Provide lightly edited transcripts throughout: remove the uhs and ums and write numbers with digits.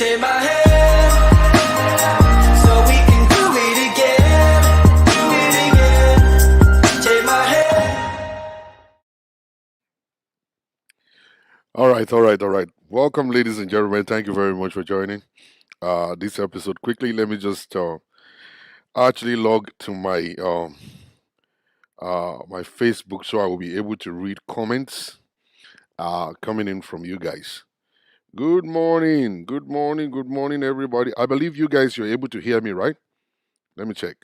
Take my hand, so we can do it again. Do it again. Take my hand. All right, all right, all right. Welcome, ladies and gentlemen. Thank you very much for joining this episode. Quickly, let me just actually log to my Facebook so I will be able to read comments coming in from you guys. Good morning, good morning, good morning, everybody. I believe you guys you're able to hear me, right? Let me check.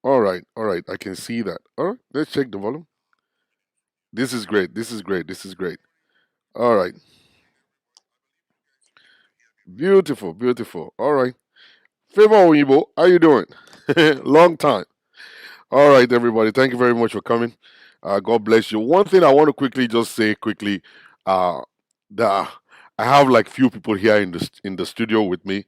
All right. I can see that. All right, let's check the volume. This is great. This is great. This is great. All right, beautiful, beautiful. All right. Favor Oyibo, how you doing? Long time. All right, everybody. Thank you very much for coming. God bless you. One thing I want to quickly just say quickly, uh, that I have like few people here in the studio with me.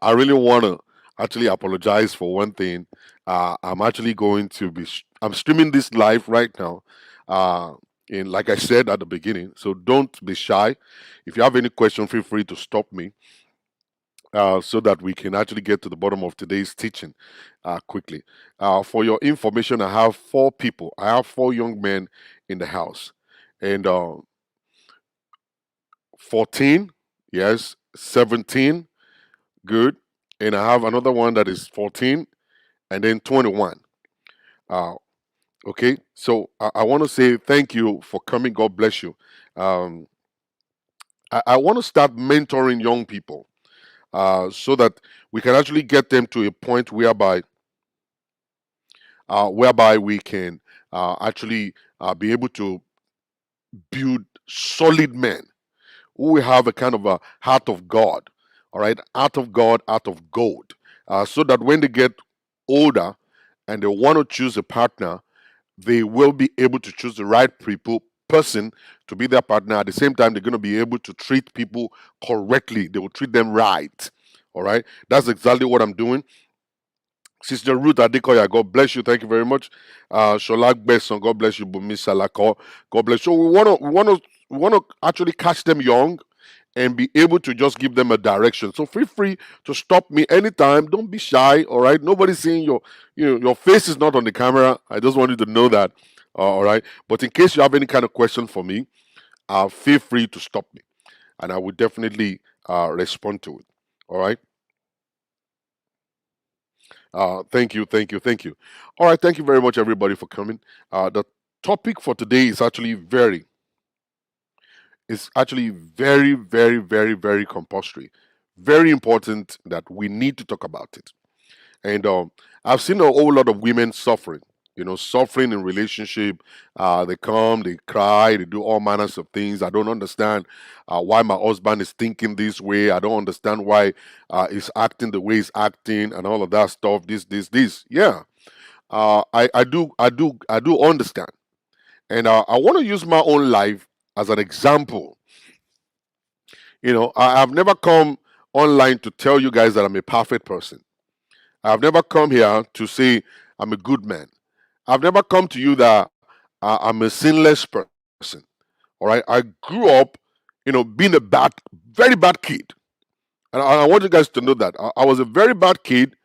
I really want to actually apologize for one thing. I'm actually going to be I'm streaming this live right now. Uh, in like I said at the beginning, so don't be shy. If you have any question, feel free to stop me so that we can actually get to the bottom of today's teaching quickly. For your information, I have four people. I have four young men in the house, and 14, yes, 17, good, and I have another one that is 14, and then 21. Uh, okay, so I want to say thank you for coming. God bless you. Um, I want to start mentoring young people so that we can actually get them to a point whereby we can actually be able to build solid men who will have a kind of a heart of God, all right, heart of God, heart of gold, so that when they get older and they want to choose a partner, they will be able to choose the right person to be their partner. At the same time, they're going to be able to treat people correctly. They will treat them right. All right, that's exactly what I'm doing. Sister Ruth Adekoya, God bless you. Thank you very much. Sholak Besson, God bless you. Bumi Salako, God bless you. So we want to actually catch them young and be able to just give them a direction. So feel free to stop me anytime. Don't be shy. All right. Nobody's seeing your face is not on the camera. I just want you to know that. All right. But in case you have any kind of question for me, feel free to stop me, and I will definitely respond to it. All right. Thank you, thank you, thank you. All right, thank you very much, everybody, for coming. The topic for today is actually very, very, very compulsory, very important that we need to talk about it. And I've seen a whole lot of women suffering. Suffering in relationship. They come, they cry, they do all manners of things. I don't understand why my husband is thinking this way. I don't understand why he's acting the way he's acting, and all of that stuff. This. Yeah, I do understand, and I want to use my own life as an example. I've never come online to tell you guys that I'm a perfect person. I've never come here to say I'm a good man. I've never come to you that I'm a sinless person. All right. I grew up, being a very bad kid. And I want you guys to know that. I was a very bad kid.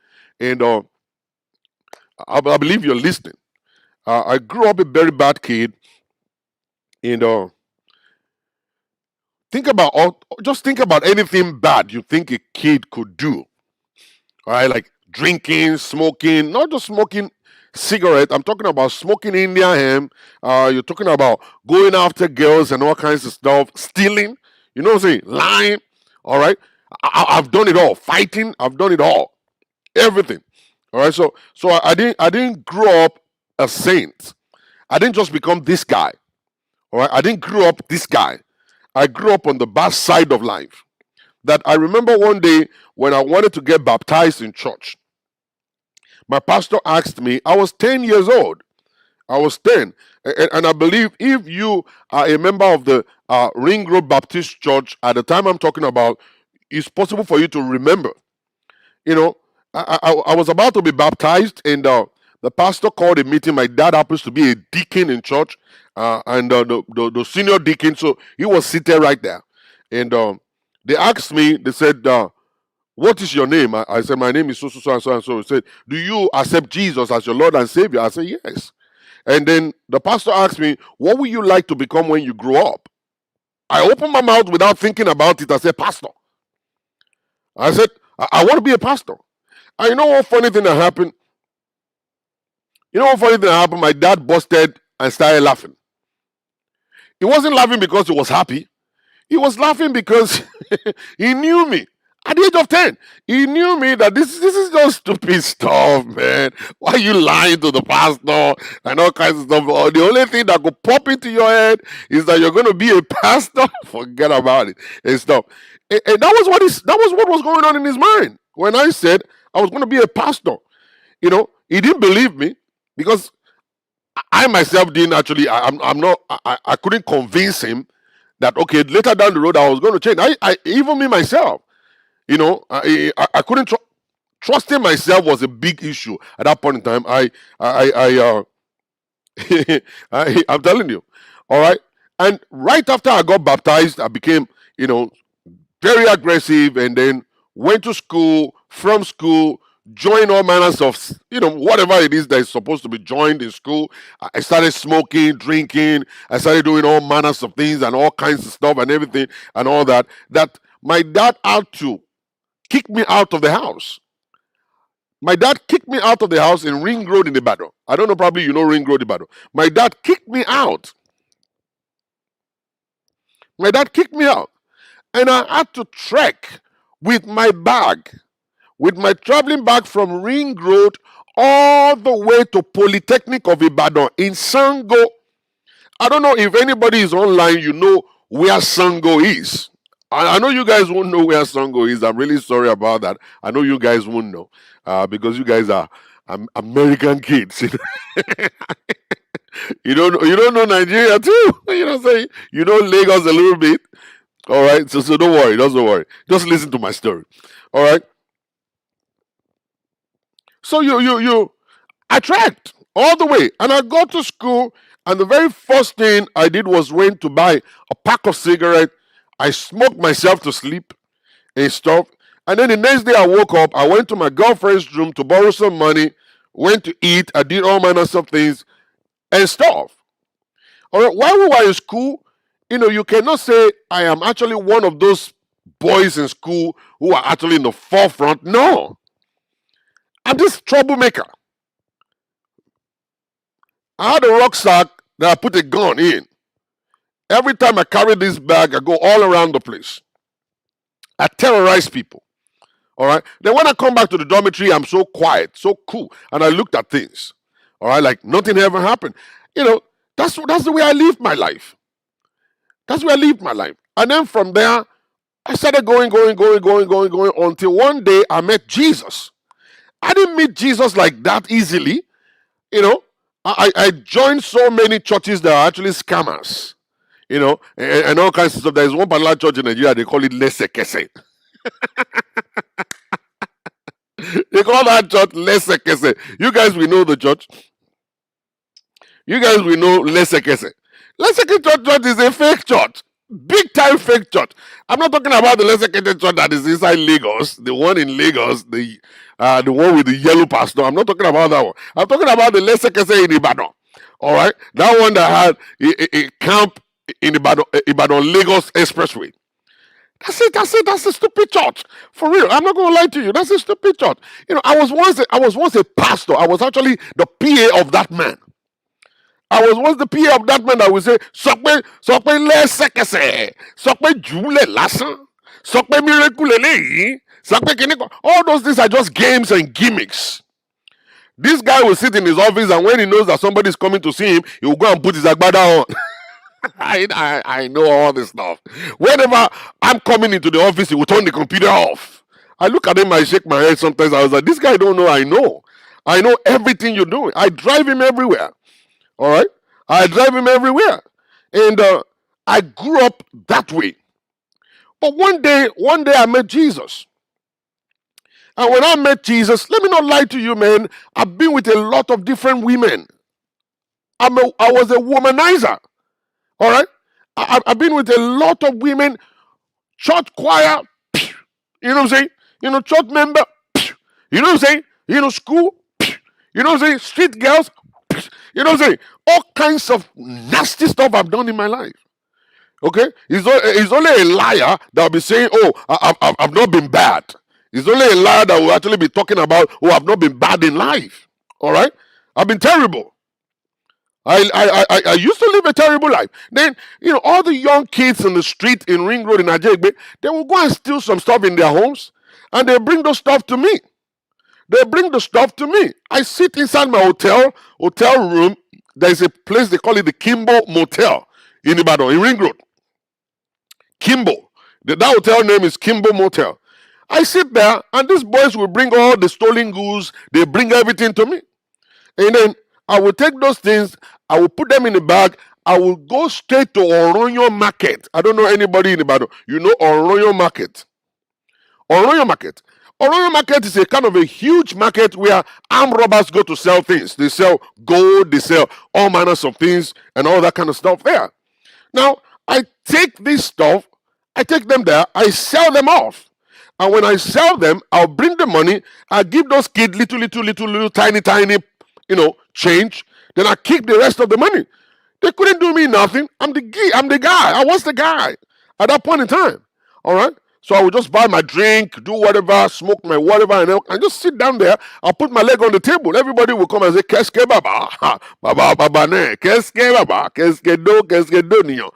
And I believe you're listening. I grew up a very bad kid. And just think about anything bad you think a kid could do. All right. Like drinking, smoking, not just smoking cigarette. I'm talking about smoking Indian hemp. You're talking about going after girls and all kinds of stuff, stealing. You know what I'm saying? Lying. All right. I've done it all. Fighting. I've done it all. Everything. All right. So I didn't grow up a saint. I didn't just become this guy. All right. I didn't grow up this guy. I grew up on the bad side of life. That I remember one day when I wanted to get baptized in church. My pastor asked me, I was 10 years old. I was 10. And I believe if you are a member of the Ring Road Baptist Church at the time I'm talking about, it's possible for you to remember. You know, I was about to be baptized, and the pastor called a meeting. My dad happens to be a deacon in church, and the senior deacon, so he was seated right there. And They asked me, they said, what is your name? I said, my name is so, so, so, and so, and so. He said, do you accept Jesus as your Lord and Savior? I said, yes. And then the pastor asked me, what would you like to become when you grow up? I opened my mouth without thinking about it. I said, pastor. I said, I want to be a pastor. And you know what funny thing that happened? My dad busted and started laughing. He wasn't laughing because he was happy. He was laughing because he knew me. At the age of 10, he knew me that this is just stupid stuff, man. Why are you lying to the pastor and all kinds of stuff? The only thing that could pop into your head is that you're going to be a pastor. Forget about it and stuff. And that was what was going on in his mind when I said I was going to be a pastor. He didn't believe me because I myself didn't actually. I couldn't convince him that okay, later down the road I was going to change. I even me myself, I couldn't trusting myself was a big issue at that point in time. I'm telling you, all right. And right after I got baptized, I became, very aggressive, and then went to school. From school, joined all manners of, whatever it is that is supposed to be joined in school. I started smoking, drinking. I started doing all manners of things and all kinds of stuff and everything and all that. That my dad had to kick me out of the house. My dad kicked me out of the house in Ring Road in Ibadan. I don't know, probably you know Ring Road Ibadan. My dad kicked me out. And I had to trek with my bag, with my traveling bag from Ring Road all the way to Polytechnic of Ibadan in Sango. I don't know if anybody is online, you know where Sango is. I know you guys won't know where Sango is. I'm really sorry about that. I know you guys won't know because you guys are American kids. You don't know Nigeria too. You know what I'm saying? You know Lagos a little bit. All right. So don't worry. Don't worry. Just listen to my story. All right. So I trekked all the way, and I got to school, and the very first thing I did was went to buy a pack of cigarettes. I smoked myself to sleep and stuff. And then the next day I woke up, I went to my girlfriend's room to borrow some money, went to eat, I did all manners of things and stuff. All right, while we were in school, you cannot say I am actually one of those boys in school who are actually in the forefront. No. I'm this troublemaker. I had a rucksack that I put a gun in. Every time I carry this bag, I go all around the place. I terrorize people. All right. Then when I come back to the dormitory, I'm so quiet, so cool, and I looked at things. All right, like nothing ever happened. That's the way I lived my life. That's where I lived my life. And then from there, I started going until one day I met Jesus. I didn't meet Jesus like that easily. I joined so many churches that are actually scammers. And all kinds of stuff. There is one particular church in Nigeria, they call it Lesekese. They call that church Lesekese. You guys will know the church. You guys will know Lesekese. Lesekese church is a fake church. Big time fake church. I'm not talking about the Lesekese church that is inside Lagos, the one in Lagos, the one with the yellow pastor. I'm not talking about that one. I'm talking about the Lesekese in Ibadan. All right, that one that had a camp in Ibadan Lagos Expressway. That's it. That's a stupid church. For real. I'm not gonna lie to you. That's a stupid church. I was once a pastor. I was actually the PA of that man. I was once the PA of that man that would say, Sokpe lẹ́sẹ̀kẹsẹ̀, Sokpe jùlẹ̀ lásán, Sokpe miracle lélẹ́yìí, Sokpe kìnnìkan. All those things are just games and gimmicks. This guy will sit in his office, and when he knows that somebody is coming to see him, he will go and put his agbada on. I know all this stuff. Whenever I'm coming into the office, he will turn the computer off. I look at him, I shake my head sometimes. I was like, this guy don't know. I know everything you're doing. I drive him everywhere. All right? I drive him everywhere. And I grew up that way. But one day I met Jesus. And when I met Jesus, let me not lie to you, man, I've been with a lot of different women. I was a womanizer. All right? I've been with a lot of women church choir, you know what I'm saying? Church member, you know what I'm saying? School, you know what I'm saying? Street girls, you know what I'm saying? All kinds of nasty stuff I've done in my life. Okay? It's only a liar that will be saying, oh, I've not been bad. It's only a liar that will actually be talking about, oh, I've not been bad in life. All right? I've been terrible. I used to live a terrible life. Then, all the young kids in the street in Ring Road in Ajegbe, they will go and steal some stuff in their homes, and they bring those stuff to me. They bring the stuff to me. I sit inside my hotel room. There's a place they call it the Kimbo Motel in Ibadan, in Ring Road. Kimbo. That hotel name is Kimbo Motel. I sit there, and these boys will bring all the stolen goods. They bring everything to me. And then I will take those things, I will put them in a bag, I will go straight to Oroyo Market. I don't know anybody in Ibadan. You know Oroyo Market. Oroyo Market. Oroyo Market is a kind of a huge market where armed robbers go to sell things. They sell gold, they sell all manners of things and all that kind of stuff there. Now, I take this stuff, I take them there, I sell them off. And when I sell them, I'll bring the money, I give those kids little, tiny, change. Then I keep the rest of the money. They couldn't do me nothing. I'm the guy. I was the guy at that point in time. All right. So I would just buy my drink, do whatever, smoke my whatever, and just sit down there. I'll put my leg on the table. Everybody will come and say, "Keske baba, baba ne, keske baba, keske do niyo."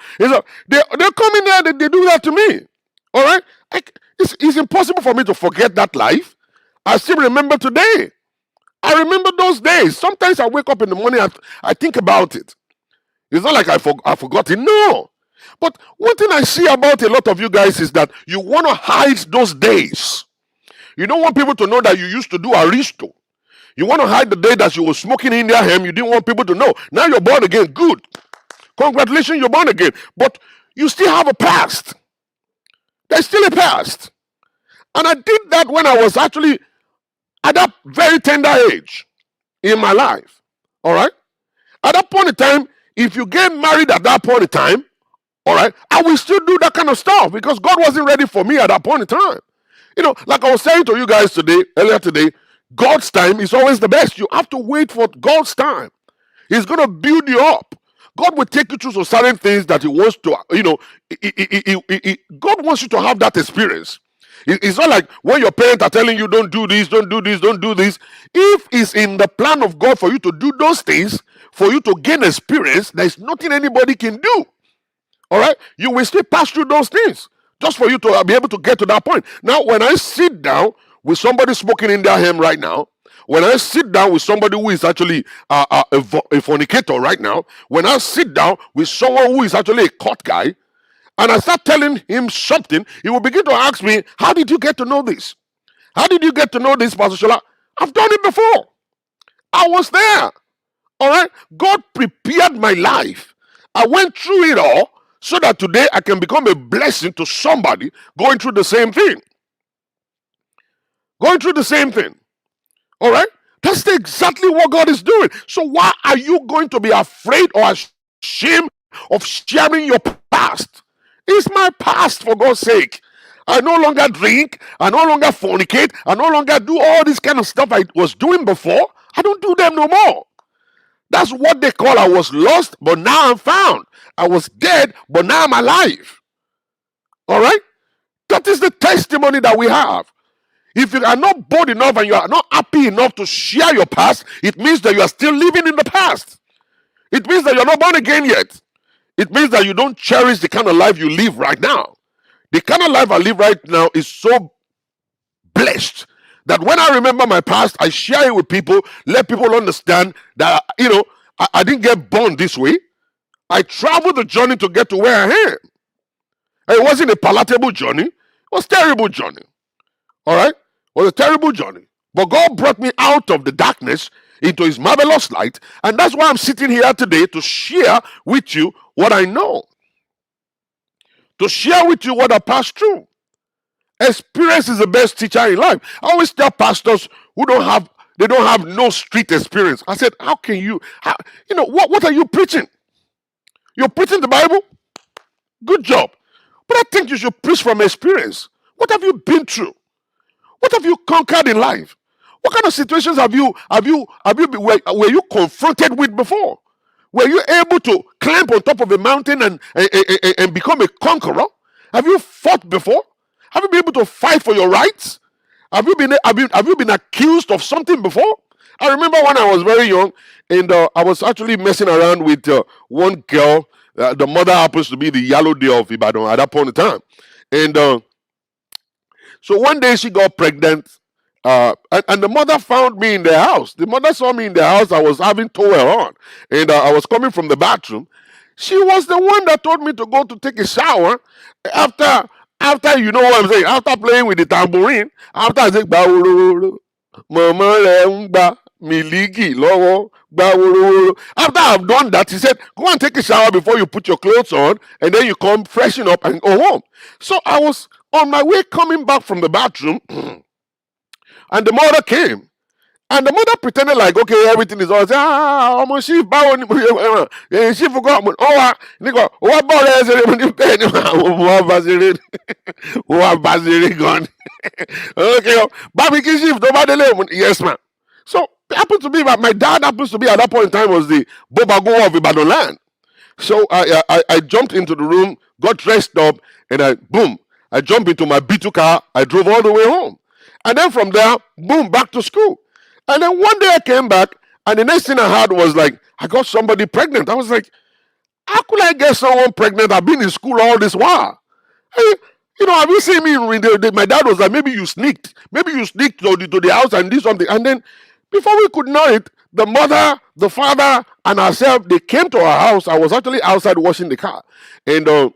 They come in there. They do that to me. All right. It's impossible for me to forget that life. I still remember today. I remember those days. Sometimes I wake up in the morning, I think about it. It's not like I forgot it. No. But one thing I see about a lot of you guys is that you want to hide those days. You don't want people to know that you used to do aristo. You want to hide the day that you were smoking India hemp. You didn't want people to know. Now you're born again. Good. Congratulations, you're born again. But you still have a past. There's still a past. And I did that when I was actually at that very tender age in my life. All right? At that point in time, if you get married at that point in time, all right, I will still do that kind of stuff because God wasn't ready for me at that point in time. Like I was saying to you guys earlier today, God's time is always the best. You have to wait for God's time. He's going to build you up. God will take you through some certain things that He wants to, God wants you to have that experience. It's not like when your parents are telling you, don't do this, don't do this, don't do this. If it's in the plan of God for you to do those things, for you to gain experience, there's nothing anybody can do. All right? You will still pass through those things just for you to be able to get to that point. Now, when I sit down with somebody smoking in their hemp right now, when I sit down with somebody who is actually a fornicator right now, when I sit down with someone who is actually a court guy, and I start telling him something, he will begin to ask me, how did you get to know this? How did you get to know this, Pastor Shola? I've done it before. I was there. All right? God prepared my life. I went through it all so that today I can become a blessing to somebody going through the same thing. Going through the same thing. All right? That's exactly what God is doing. So why are you going to be afraid or ashamed of sharing your past? It's my past, for God's sake. I no longer drink. I no longer fornicate. I no longer do all this kind of stuff I was doing before. I don't do them no more. That's what they call I was lost, but now I'm found. I was dead, but now I'm alive. All right? That is the testimony that we have. If you are not bold enough and you are not happy enough to share your past, it means that you are still living in the past. It means that you're not born again yet. It means that you don't cherish the kind of life you live right now. The kind of life I live right now is so blessed that when I remember my past, I share it with people, let people understand that, I didn't get born this way. I traveled the journey to get to where I am. And it wasn't a palatable journey. It was a terrible journey. All right? It was a terrible journey. But God brought me out of the darkness into His marvelous light. And that's why I'm sitting here today to share with you what I know. To share with you what I passed through. Experience is the best teacher in life. I always tell pastors who don't have no street experience. I said, how can you, what are you preaching? You're preaching the Bible? Good job. But I think you should preach from experience. What have you been through? What have you conquered in life? What kind of situations were you confronted with before? Were you able to climb on top of a mountain and become a conqueror? Have you fought before? Have you been able to fight for your rights? Have you been accused of something before? I remember when I was very young, and I was actually messing around with one girl. The mother happens to be the yellow day of Ibadan at that point in time, and so one day she got pregnant, and the mother found me in the house. The mother saw me in the house. I was having towel on, and I was coming from the bathroom. She was the one that told me to go to take a shower after you know what I'm saying. After playing with the tambourine, after I said "Gbaworo, mama rẹ ń gba miliki lọ́wọ́ gbaworo." After I've done that, he said, "Go and take a shower before you put your clothes on, and then you come freshen up and go home." So I was on my way coming back from the bathroom, and the mother came. And the mother pretended like, okay, everything is all. Ọmọ chief báwo ni chief kọ́ ọmọ wa nígbà wọ́n bọ̀ rẹ̀ ṣeré mo ní bẹ́ẹ̀ ni wọ́n bá ṣeré wọ́n bá ṣeré gan ni. Okay, bámi kí chief tó bá délé mo ní yes ma. So it happened to be that my dad happens to be at that point in time was the Bobago of Ibadan land. So I jumped into the room, got dressed up, and I jumped into my B2 car. I drove all the way home. And then from there, boom, back to school. And then one day I came back, and the next thing I heard was like, I got somebody pregnant. I was like, how could I get someone pregnant? I've been in school all this while. Hey, have you seen me? My dad was like, maybe you sneaked. Maybe you sneaked to the house and did something. And then before we could know it, the mother, the father, and herself, they came to our house. I was actually outside washing the car. And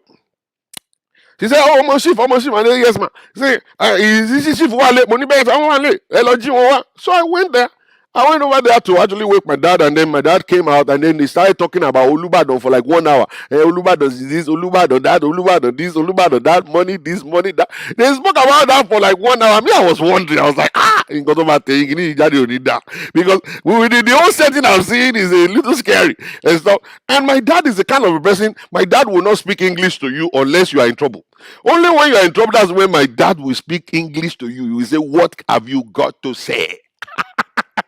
she said, "Oh, my chief, I said, yes, ma." She said, "Is this chief wale? Money bags, I want wale." So I went there. I went over there to actually wake my dad, and then my dad came out, and then they started talking about Olubadan for like 1 hour. Hey, Olubadan is this, Olubadan that, Olubadan this, Olubadan that, money this, money that. They spoke about that for like 1 hour. Me, I was wondering. I was like, because the whole setting I'm seeing is a little scary and stuff. And my dad is the kind of a person. My dad will not speak English to you unless you are in trouble. Only when you are in trouble, that's when my dad will speak English to you. He will say, "What have you got to say?"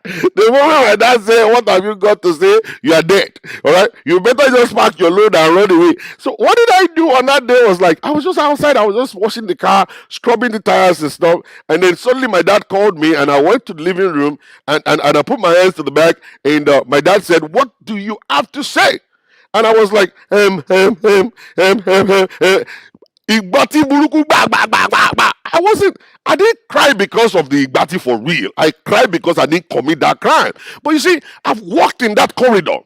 The moment my dad say, "What have you got to say?" you are dead. All right, you better just pack your load and run away. So what did I do on that day? Was like I was just outside. I was just washing the car, scrubbing the tires and stuff. And then suddenly my dad called me, and I went to the living room and I put my hands to the back. And my dad said, "What do you have to say?" And I was like, Igbati buruku ba ba ba ba ba. I didn't cry because of the Igbati for real. I cried because I didn't commit that crime. But you see, I've walked in that corridor.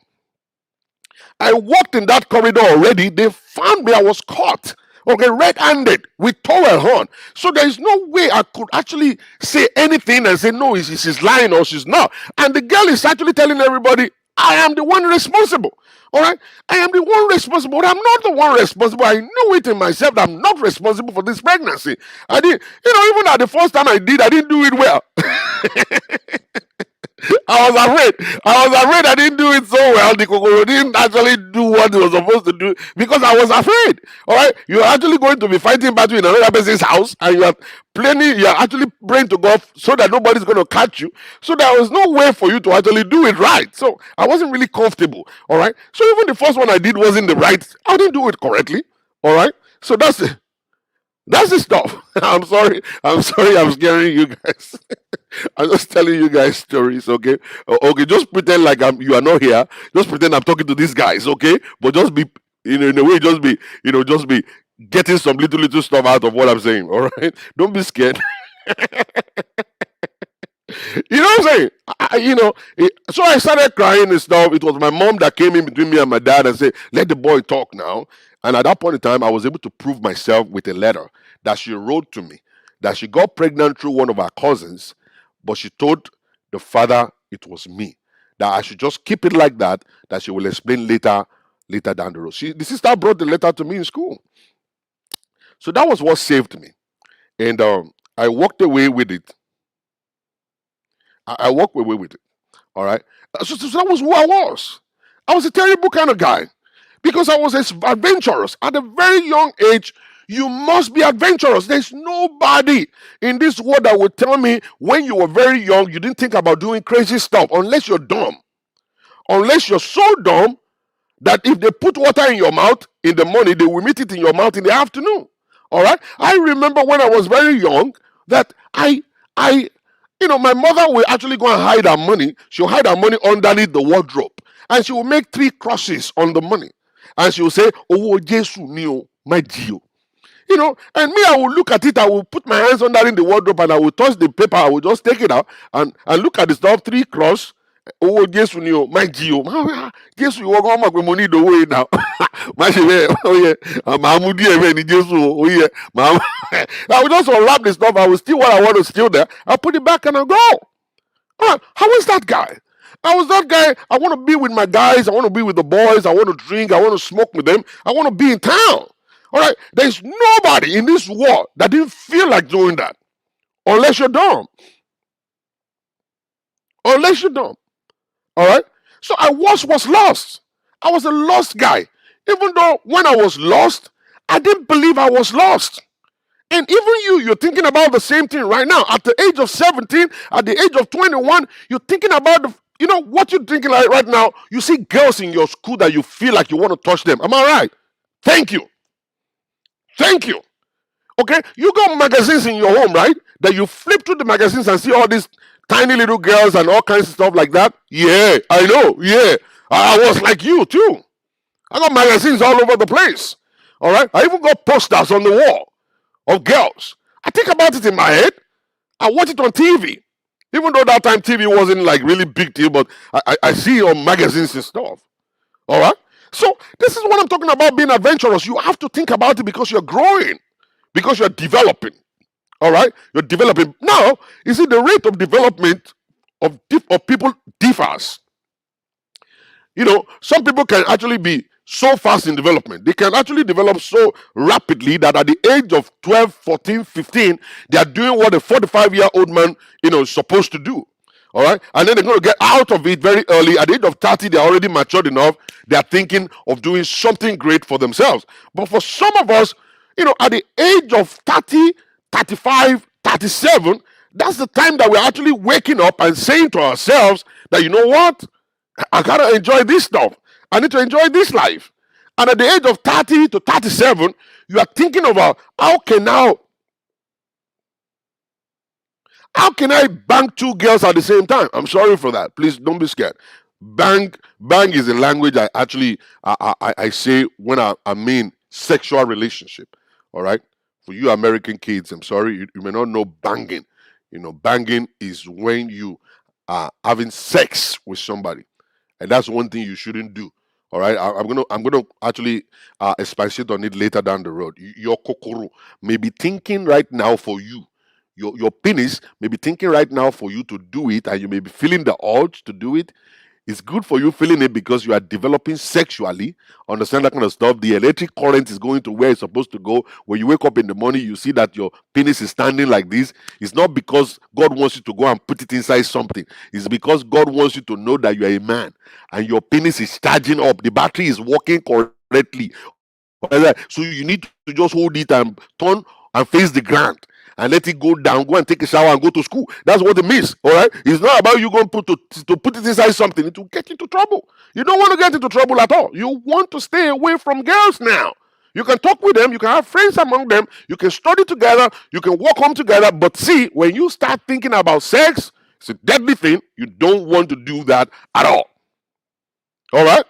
I walked in that corridor already. They found me. I was caught. Okay, red-handed with towel on. So there is no way I could actually say anything and say, no, she's lying or she's not. And the girl is actually telling everybody, I am the one responsible. All right? I am the one responsible, but I'm not the one responsible. I know it in myself that I'm not responsible for this pregnancy. I did, even at the first time I didn't do it well. I was afraid I didn't do it so well. The Kokoro didn't actually do what he was supposed to do because I was afraid. All right, you're actually going to be fighting battle in another person's house, and you're actually praying to God so that nobody's going to catch you. So there was no way for you to actually do it right. So I wasn't really comfortable. All right, so even the first one I did wasn't the right. I didn't do it correctly. All right, so that's it. That's the stuff. I'm sorry. I'm scaring you guys. I'm just telling you guys stories, okay? Okay, just pretend like you are not here. Just pretend I'm talking to these guys, okay? But just be, in a way, just be getting some little stuff out of what I'm saying, all right? Don't be scared. You know what I'm saying? So I started crying and stuff. It was my mom that came in between me and my dad and said, "Let the boy talk now." And at that point in time, I was able to prove myself with a letter that she wrote to me that she got pregnant through one of our cousins, but she told the father it was me. That I should just keep it like that. That she will explain later down the road. The sister brought the letter to me in school. So that was what saved me, and I walked away with it. I walked away with it. All right. So that was who I was. I was a terrible kind of guy because I was adventurous at a very young age. You must be adventurous. There's nobody in this world that will tell me when you were very young, you didn't think about doing crazy stuff, unless you're dumb. Unless you're so dumb that if they put water in your mouth in the morning, they will meet it in your mouth in the afternoon. All right. I remember when I was very young that my mother will actually go and hide her money. She'll hide her money underneath the wardrobe, and she will make 3 crosses on the money, and she will say, "Oh, Jesus, neo, my Gio." And me, I will look at it, I will put my hands under in the wardrobe, and I will touch the paper, I will just take it out and look at the stuff, 3 cross. Oh, Jesus, my Gio. Jesus, you walk on my money the way now. My oh yeah, Mahmoudi, Jesus, oh yeah, I will just unwrap the stuff, I will steal what I want to steal there, I'll put it back and I'll go. All right, how is that guy? I was that guy. I want to be with my guys. I want to be with the boys. I want to drink. I want to smoke with them. I want to be in town. All right. There's nobody in this world that didn't feel like doing that, unless you're dumb. Unless you're dumb. All right. So I was lost. I was a lost guy. Even though when I was lost, I didn't believe I was lost. And even you're thinking about the same thing right now. At the age of 17, at the age of 21, you're thinking about what you're thinking like right now. You see girls in your school that you feel like you want to touch them. Am I right? Thank you. Thank you. Okay? You got magazines in your home, right? That you flip through the magazines and see all these tiny little girls and all kinds of stuff like that. Yeah, I know. Yeah. I was like you too. I got magazines all over the place. All right? I even got posters on the wall of girls. I think about it in my head. I watch it on TV. Even though that time TV wasn't like really big deal, but I see it on magazines and stuff. All right? So this is what I'm talking about, being adventurous. You have to think about it because you're growing, because you're developing. All right? You're developing. Now, you see, the rate of development of people differs. Some people can actually be so fast in development. They can actually develop so rapidly that at the age of 12, 14, 15, they are doing what a 45-year-old man, is supposed to do. All right? And then they're going to get out of it very early. At the age of 30, they're already matured enough. They are thinking of doing something great for themselves. But for some of us, at the age of 30, 35, 37, that's the time that we're actually waking up and saying to ourselves that, you know what? I gotta enjoy this stuff. I need to enjoy this life. And at the age of 30 to 37, you are thinking about how can I bang 2 girls at the same time? I'm sorry for that. Please don't be scared. Bang is a language I actually I say when I mean sexual relationship. All right. For you American kids, I'm sorry, you may not know banging. Banging is when you are having sex with somebody. And that's one thing you shouldn't do. All right, I'm gonna actually expatiate on it later down the road. Your kokoro may be thinking right now for you. Your penis may be thinking right now for you to do it, and you may be feeling the urge to do it. It's good for you feeling it because you are developing sexually. Understand that kind of stuff. The electric current is going to where it's supposed to go. When you wake up in the morning, you see that your penis is standing like this. It's not because God wants you to go and put it inside something. It's because God wants you to know that you are a man and your penis is charging up. The battery is working correctly. So you need to just hold it and turn and face the ground and let it go down, go and take a shower and go to school. That's what it means. All right. It's not about you going to put it inside something. It will get into trouble. You don't want to get into trouble at all. You want to stay away from girls now. You can talk with them, you can have friends among them, you can study together, you can walk home together. But see, when you start thinking about sex, it's a deadly thing. You don't want to do that at all. All right.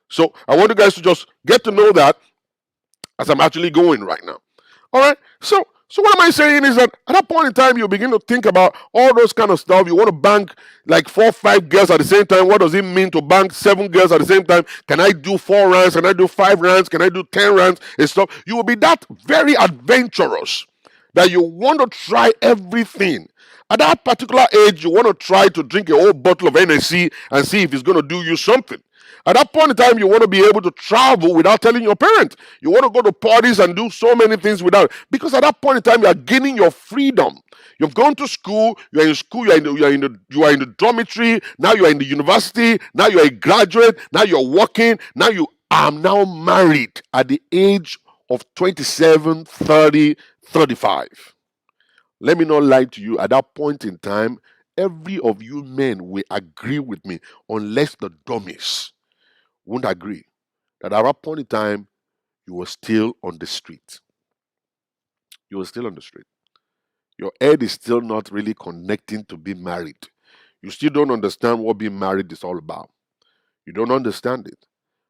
So I want you guys to just get to know that as I'm actually going right now. All right. So what am I saying is that at that point in time, you begin to think about all those kind of stuff. You want to bang like 4 or 5 girls at the same time. What does it mean to bang 7 girls at the same time? Can I do 4 rounds? Can I do 5 rounds? Can I do 10 rounds and stuff? You will be that very adventurous that you want to try everything. At that particular age, you want to try to drink a whole bottle of NSC and see if it's going to do you something. At that point in time, you want to be able to travel without telling your parents. You want to go to parties and do so many things without, because at that point in time, you are gaining your freedom. You've gone to school, you are in school, you are in the dormitory, now you are in the university, now you are a graduate, now you're working, now you are now married at the age of 27, 30, 35. Let me not lie to you. At that point in time, every of you men will agree with me, unless the dummies won't agree, that at that point in time, you were still on the street. You were still on the street. Your head is still not really connecting to being married. You still don't understand what being married is all about. You don't understand it.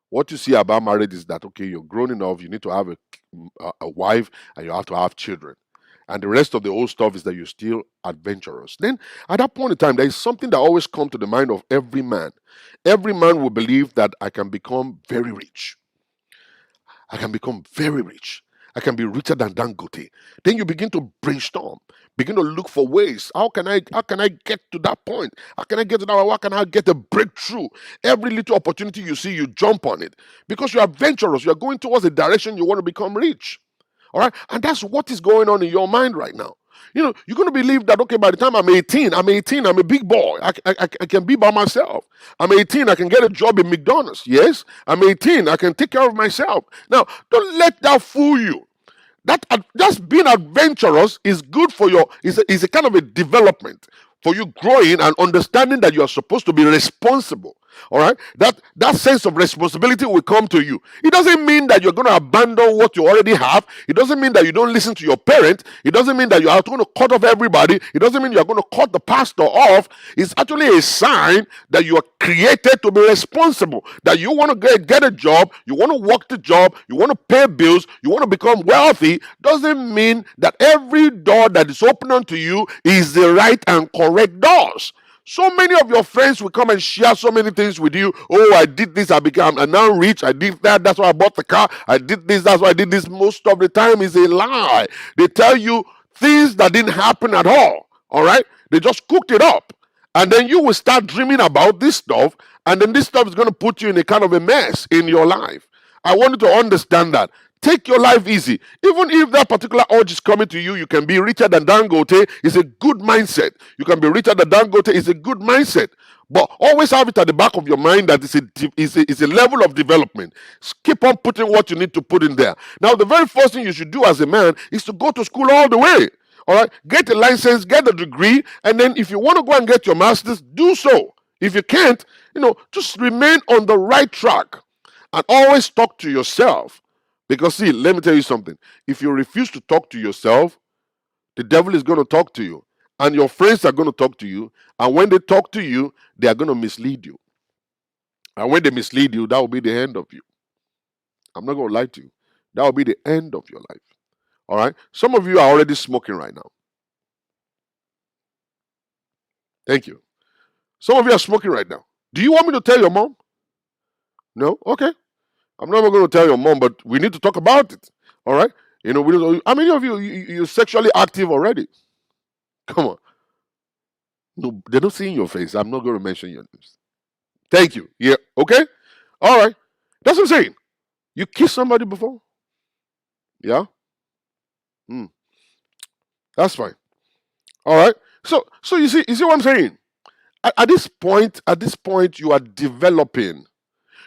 What you see about marriage is that, okay, you're grown enough, you need to have a wife, and you have to have children. And the rest of the old stuff is that you're still adventurous. Then at that point in time, there is something that always comes to the mind of every man. Every man will believe that I can become very rich. I can become very rich. I can be richer than Dangote. Then you begin to brainstorm, begin to look for ways. How can I get to that point? How can I get to that? How can I get a breakthrough? Every little opportunity you see, you jump on it. Because you're adventurous. You're going towards a direction you want to become rich. All right. And that's what is going on in your mind right now. You're going to believe that, okay, by the time I'm 18, I'm a big boy. I can be by myself. I'm 18, I can get a job in McDonald's. Yes, I'm 18, I can take care of myself. Now, don't let that fool you. Just being adventurous is good for is a kind of a development for you growing and understanding that you are supposed to be responsible. All right, that sense of responsibility will come to you. It doesn't mean that you're going to abandon what you already have. It doesn't mean that you don't listen to your parents. It doesn't mean that you are going to cut off everybody. It doesn't mean you're going to cut the pastor off. It's actually a sign that you are created to be responsible. That you want to get a job, you want to work the job, you want to pay bills, you want to become wealthy. Doesn't mean that every door that is open unto you is the right and correct doors. So many of your friends will come and share so many things with you. Oh, I did this, I'm now rich, I did that, that's why I bought the car, I did this, that's why I did this. Most of the time is a lie. They tell you things that didn't happen at all right? They just cooked it up. And then you will start dreaming about this stuff, and then this stuff is going to put you in a kind of a mess in your life. I want you to understand that. Take your life easy. Even if that particular urge is coming to you, you can be richer than Dangote. It's a good mindset. You can be richer than Dangote. It's a good mindset. But always have it at the back of your mind that it's a level of development. Keep on putting what you need to put in there. Now, the very first thing you should do as a man is to go to school all the way. All right? Get a license, get a degree, and then if you want to go and get your master's, do so. If you can't, just remain on the right track and always talk to yourself. Because, see, let me tell you something. If you refuse to talk to yourself, the devil is going to talk to you. And your friends are going to talk to you. And when they talk to you, they are going to mislead you. And when they mislead you, that will be the end of you. I'm not going to lie to you. That will be the end of your life. All right? Some of you are already smoking right now. Thank you. Some of you are smoking right now. Do you want me to tell your mom? No? Okay. I'm not going to tell your mom, but we need to talk about it. All right? How many of you're sexually active already? Come on. No, they don't see in your face. I'm not going to mention your names. Thank you. Yeah. Okay? All right. That's what I'm saying. You kissed somebody before? Yeah? That's fine. All right. So you see what I'm saying? At this point, you are developing.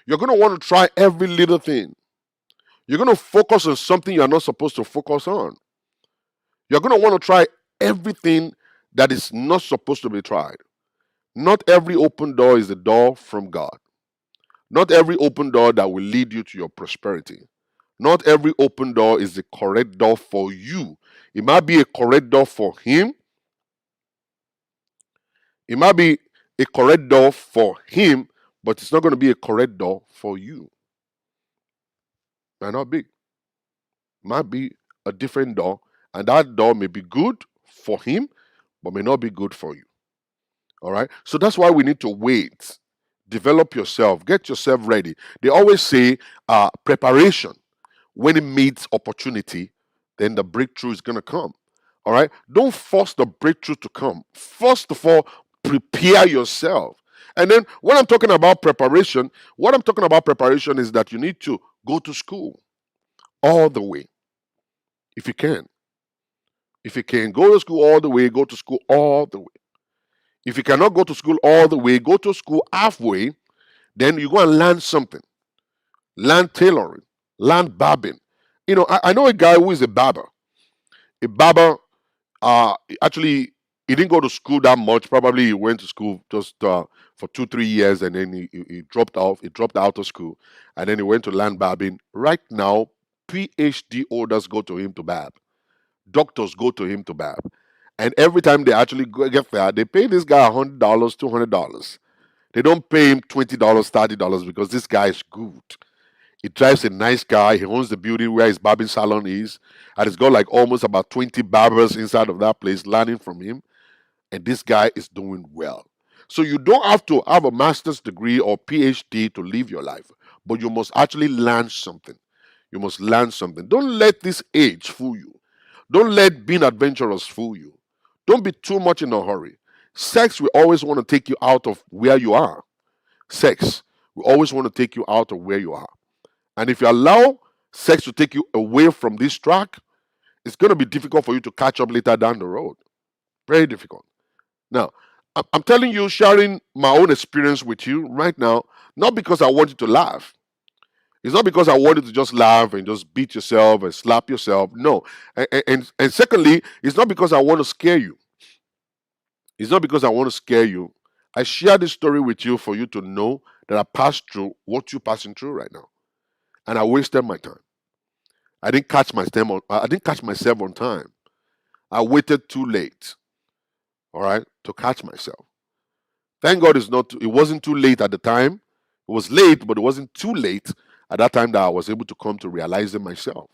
You're going to want to try every little thing. You're going to focus on something you're not supposed to focus on. You're going to want to try everything that is not supposed to be tried. Not every open door is a door from God. Not every open door that will lead you to your prosperity. Not every open door is the correct door for you. It might be a correct door for him. It might be a correct door for him, but it's not going to be a correct door for you. Might not be. Might be a different door, and that door may be good for him, but may not be good for you. All right? So that's why we need to wait. Develop yourself. Get yourself ready. They always say preparation. When it meets opportunity, then the breakthrough is going to come. All right? Don't force the breakthrough to come. First of all, prepare yourself. And then when I'm talking about preparation, what I'm talking about preparation is that you need to go to school all the way. If you can. If you can go to school all the way, go to school all the way. If you cannot go to school all the way, go to school halfway, then you go and learn something. Learn tailoring, learn barbing. I know a guy who is a barber. A barber, actually, he didn't go to school that much. Probably he went to school just for 2 3 years, and then he dropped off. He dropped out of school, and then he went to land barbing. Right now, PhD holders go to him to barb. Doctors go to him to barb, and every time they actually get there, they pay this guy $100, $200. They don't pay him $20, $30 because this guy is good. He drives a nice car. He owns the building where his barbering salon is. And it's got like almost about 20 barbers inside of that place learning from him. And this guy is doing well. So you don't have to have a master's degree or PhD to live your life, but you must actually learn something. You must learn something. Don't let this age fool you. Don't let being adventurous fool you. Don't be too much in a hurry. Sex will always want to take you out of where you are. Sex will always want to take you out of where you are. And if you allow sex to take you away from this track, it's going to be difficult for you to catch up later down the road. Very difficult. Now, I'm telling you, sharing my own experience with you right now, not because I want you to laugh. It's not because I want you to just laugh and just beat yourself and slap yourself. No. And secondly, it's not because I want to scare you. It's not because I want to scare you. I share this story with you for you to know that I passed through what you're passing through right now. And I wasted my time. I didn't catch myself on time. I waited too late, all right, to catch myself. Thank God it wasn't too late at the time. It was late, but it wasn't too late at that time that I was able to come to realize it myself.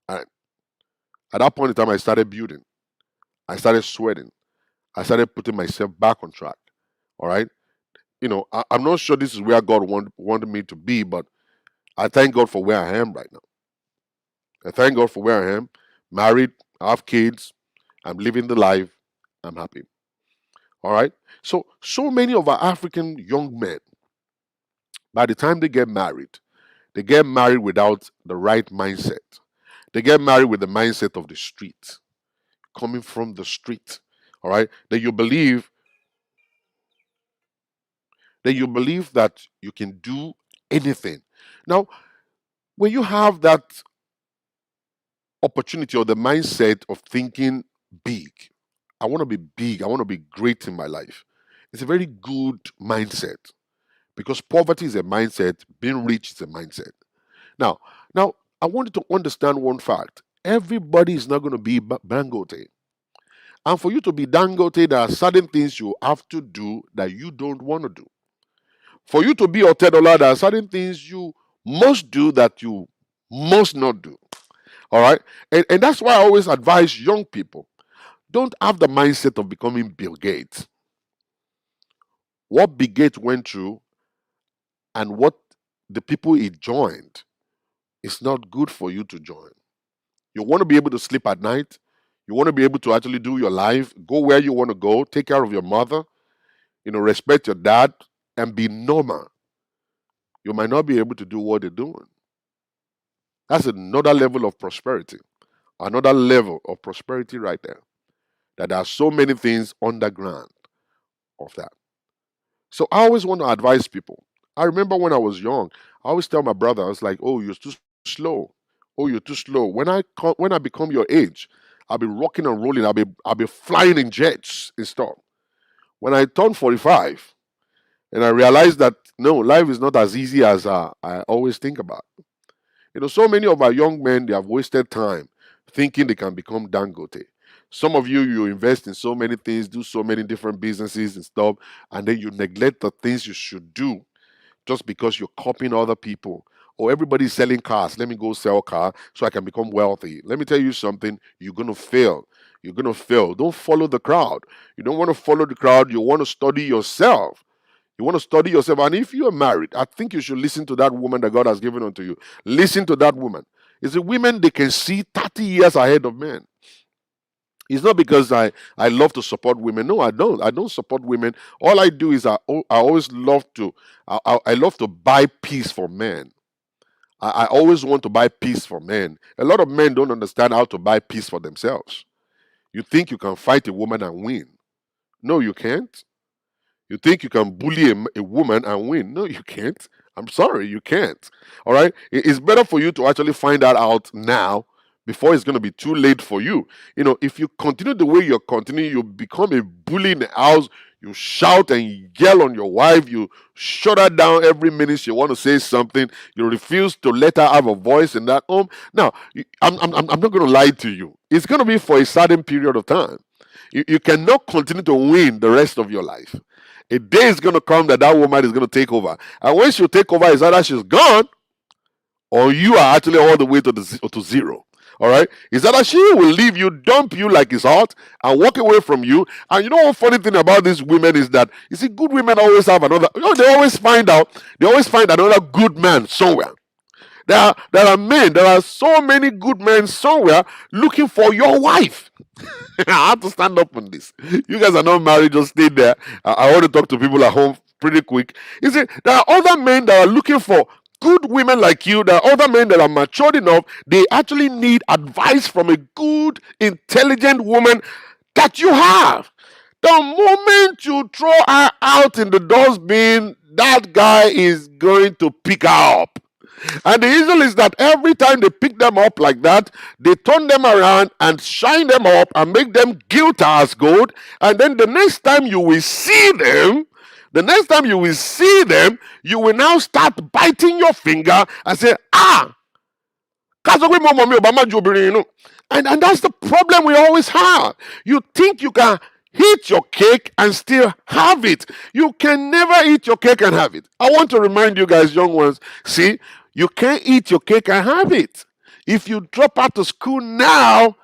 And at that point in time, I started building. I started sweating. I started putting myself back on track. All right. I'm not sure this is where God wanted me to be, but I thank God for where I am right now. I thank God for where I am. Married, I have kids, I'm living the life, I'm happy. All right. So many of our African young men, by the time they get married without the right mindset. They get married with the mindset of the street, coming from the street. All right. That you believe that you can do anything. Now, when you have that opportunity or the mindset of thinking big, I want to be big, I want to be great in my life. It's a very good mindset because poverty is a mindset, being rich is a mindset. Now, now I want you to understand one fact. Everybody is not going to be Dangote. And for you to be Dangote, there are certain things you have to do that you don't want to do. For you to be Otedola, there are certain things you must do that you must not do. All right. And that's why I always advise young people, don't have the mindset of becoming Bill Gates. What Bill Gates went through and what the people he joined is not good for you to join. You want to be able to sleep at night. You want to be able to actually do your life, go where you want to go, take care of your mother, respect your dad, and be normal. You might not be able to do what they're doing. That's another level of prosperity. Another level of prosperity right there. That there are so many things underground of that. So I always want to advise people. I remember when I was young, I always tell my brother, I was like, "Oh, you're too slow. Oh, you're too slow. When I become your age, I'll be rocking and rolling. I'll be flying in jets and stuff." When I turned 45, and I realized that no, life is not as easy as I always think about. So many of our young men, they have wasted time thinking they can become Dangote. Some of you invest in so many things, do so many different businesses and stuff, and then you neglect the things you should do just because you're copying other people. Or everybody's selling cars. Let me go sell a car so I can become wealthy. Let me tell you something. You're gonna fail. You're gonna fail. Don't follow the crowd. You don't want to follow the crowd. You want to study yourself. You want to study yourself. And if you are married, I think you should listen to that woman that God has given unto you. Listen to that woman. It's the women they can see 30 years ahead of men. It's not because I love to support women. No, I don't. I don't support women. All I do is I always I love to buy peace for men. I always want to buy peace for men. A lot of men don't understand how to buy peace for themselves. You think you can fight a woman and win. No, you can't. You think you can bully a woman and win. No, you can't. I'm sorry, you can't. All right? It's better for you to actually find that out now before it's going to be too late for you. If you continue the way you're continuing, you become a bully in the house. You shout and yell on your wife. You shut her down every minute she want to say something. You refuse to let her have a voice in that home. Now, I'm not going to lie to you. It's going to be for a certain period of time. You cannot continue to win the rest of your life. A day is going to come that woman is going to take over. And when she'll take over, it's either she's gone or you are actually all the way to zero. All right? It's either she will leave you, dump you like it's hot, and walk away from you. And you know what funny thing about these women is that, you see, good women always have another, they always find another good man somewhere. There are so many good men somewhere looking for your wife. I have to stand up on this. You guys are not married, just stay there. I want to talk to people at home pretty quick. You see, there are other men that are looking for good women like you. There are other men that are matured enough. They actually need advice from a good, intelligent woman that you have. The moment you throw her out in the dustbin, that guy is going to pick her up. And the issue is that every time they pick them up like that, they turn them around and shine them up and make them gilt as gold. And then the next time you will see them, you will now start biting your finger and say, and that's the problem we always have. You think you can eat your cake and still have it. You can never eat your cake and have it. I want to remind you guys, young ones, see, you can't eat your cake and have it. If you drop out of school now,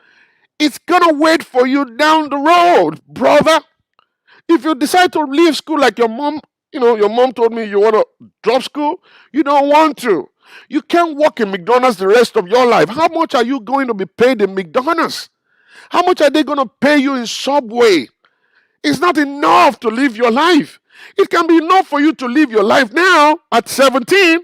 it's gonna wait for you down the road, brother. If you decide to leave school like your mom, your mom told me you want to drop school, you don't want to. You can't work in McDonald's the rest of your life. How much are you going to be paid in McDonald's? How much are they going to pay you in Subway? It's not enough to live your life. It can be enough for you to live your life now at 17.